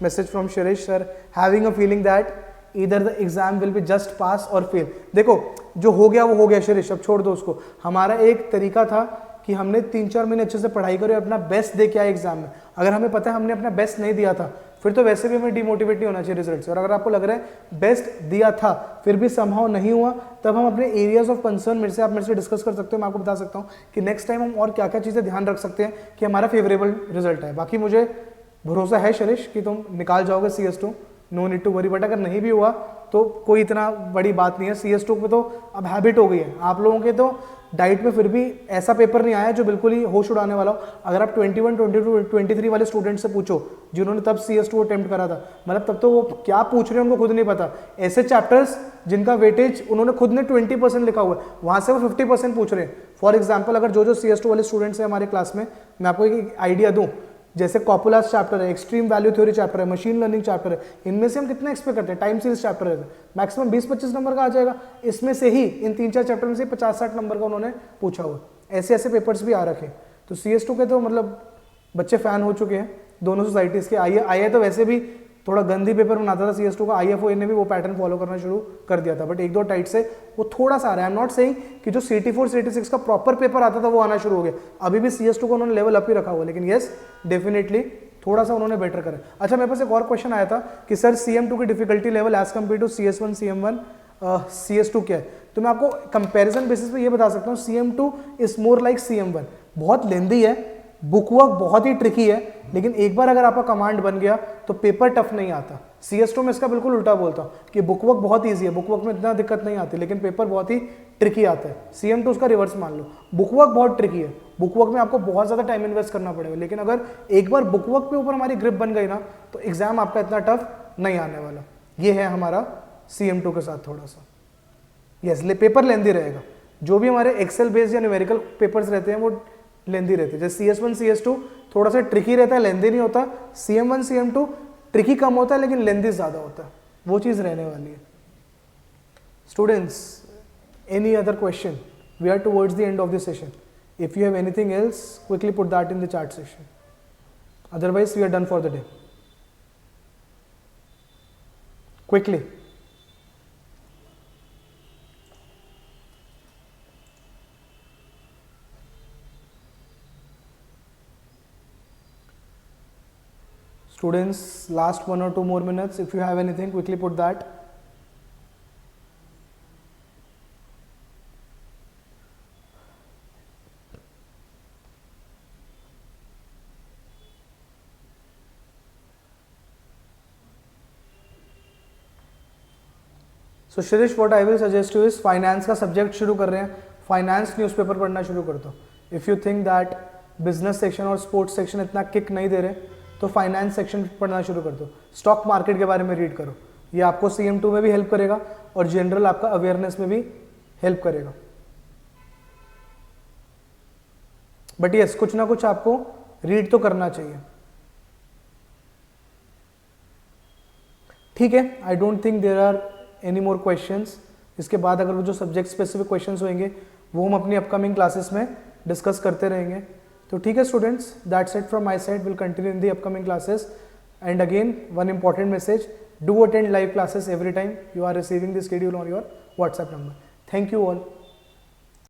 message from Shirish sir, having a feeling that either the exam will be just pass or fail. देखो, जो हो गया वो हो गया शिरीष, अब छोड़ दो उसको। हमारा एक तरीका था कि हमने 3-4 महीने अच्छे से पढ़ाई करी और अपना बेस्ट दे के आए एग्जाम में। अगर हमें पता है हमने अपना बेस्ट नहीं दिया था, फिर तो वैसे भी हमें डिमोटिवेट नहीं होना चाहिए रिजल्ट से। और अगर आपको लग रहा है बेस्ट दिया था फिर भी समहाउ नहीं हुआ, तब हम अपने एरियाज ऑफ कंसर्न आप मेरे से डिस्कस कर सकते हो। मैं आपको बता सकता हूँ कि नेक्स्ट टाइम हम और क्या क्या चीज़ें ध्यान रख सकते हैं कि हमारा फेवरेबल रिजल्ट है। बाकी मुझे भरोसा है शिरीष कि तुम निकाल जाओगे CS2, no need to worry. But अगर नहीं भी हुआ तो कोई इतना बड़ी बात नहीं है। CS2 पे तो अब हैबिट हो गई है आप लोगों के, तो डाइट में फिर भी ऐसा पेपर नहीं आया जो बिल्कुल ही होश उड़ाने वाला हो। अगर आप 21, 22, 23 वाले स्टूडेंट से पूछो जिन्होंने तब CS2 अटेम्प्ट करा था, मतलब तब तो वो क्या पूछ रहे हैं उनको खुद नहीं पता। ऐसे चैप्टर्स जिनका वेटेज उन्होंने खुद ने 20% लिखा हुआ है, वहाँ से वो 50% पूछ रहे हैं। फॉर एग्जाम्पल, अगर जो CS2 वाले स्टूडेंट्स हैं हमारे क्लास में, मैं आपको एक आइडिया दूँ, जैसे कॉपुलास चैप्टर है, एक्सट्रीम वैल्यू थ्योरी चैप्टर है, मशीन लर्निंग चैप्टर है, इनमें से हम कितना एक्सपेक्ट करते हैं? टाइम सीरीज चैप्टर है, मैक्सिमम 20-25 नंबर का आ जाएगा। इसमें से ही इन 3-4 चैप्टर में से 50-60 नंबर का उन्होंने पूछा हुआ। ऐसे ऐसे पेपर्स भी आ रखे। तो CS2 के तो मतलब बच्चे फैन हो चुके हैं दोनों सोसाइटीज़ के। आई तो वैसे भी थोड़ा गंदी पेपर बनाता था CS2 का, IFOA ने भी वो पैटर्न फॉलो करना शुरू कर दिया था, बट 1-2 टाइट से वो थोड़ा सा आ रहा है। आई एम नॉट सेइंग कि जो CT4 CT6 का प्रॉपर पेपर आता था वो आना शुरू हो गया, अभी भी CS2 को उन्होंने लेवल अप ही रखा हुआ, लेकिन येस डेफिनेटली थोड़ा सा उन्होंने बेटर करा। अच्छा, मेरे पास एक और क्वेश्चन आया था कि सर CM2 की difficulty level as compare to CS1 CM1 CS2 क्या है? तो मैं आपको कंपैरिजन बेसिस पे ये बता सकता हूँ, CM2 is more like CM1। बहुत लेंदी है, बुक वर्क बहुत ही ट्रिकी है, लेकिन एक बार अगर आपका कमांड बन गया तो पेपर टफ नहीं आता। CS2 में इसका बिल्कुल उल्टा बोलता हूँ कि बुक वर्क बहुत ईजी है, बुक वर्क में इतना दिक्कत नहीं आती, लेकिन पेपर बहुत ही ट्रिकी आता है। CM2 उसका रिवर्स मान लो, बुक वर्क बहुत ट्रिकी है, बुक वर्क में आपको बहुत ज़्यादा टाइम इन्वेस्ट करना पड़ेगा, लेकिन अगर एक बार बुक वर्क के ऊपर हमारी ग्रिप बन गई ना तो एग्जाम आपका इतना टफ नहीं आने वाला। ये है हमारा CM2 के साथ थोड़ा सा। यस, पेपर लेंदी रहेगा। जो भी हमारे एक्सेल बेस्ड या न्यूमेरिकल पेपर्स रहते हैं वो लेंदी रहते हैं। जैसे CS1 CS2 थोड़ा सा ट्रिकी रहता है, लेंदी नहीं होता। CM1 CM2 ट्रिकी कम होता है लेकिन लेंदी ज़्यादा होता है, वो चीज़ रहने वाली है। Students, Any other question? We are towards the end of the session. If you have anything else, quickly put that in the chat section. Otherwise, we are done for the day. Quickly. Students, last 1 or 2 more minutes. If you have anything, quickly put that. So Shirish, what I will suggest you is finance का subject शुरू कर रहे हैं, finance newspaper पढ़ना शुरू कर दो. If you think that business section और स्पोर्ट्स सेक्शन इतना किक नहीं दे रहे, तो फाइनेंस सेक्शन पढ़ना शुरू कर दो. स्टॉक मार्केट के बारे में रीड करो, ये आपको CM2 में भी हेल्प करेगा और जनरल आपका अवेयरनेस में भी हेल्प करेगा. बट यस, कुछ ना कुछ आपको रीड तो करना चाहिए. ठीक है, I don't think there are any more questions. इसके बाद अगर वो जो सब्जेक्ट स्पेसिफिक क्वेश्चंस होंगे वो हम अपनी अपकमिंग क्लासेस में डिस्कस करते रहेंगे. तो ठीक है students, that's it from my side. Will continue in the upcoming classes. And again one important message, do attend live classes every time you are receiving the schedule on your WhatsApp number. Thank you all.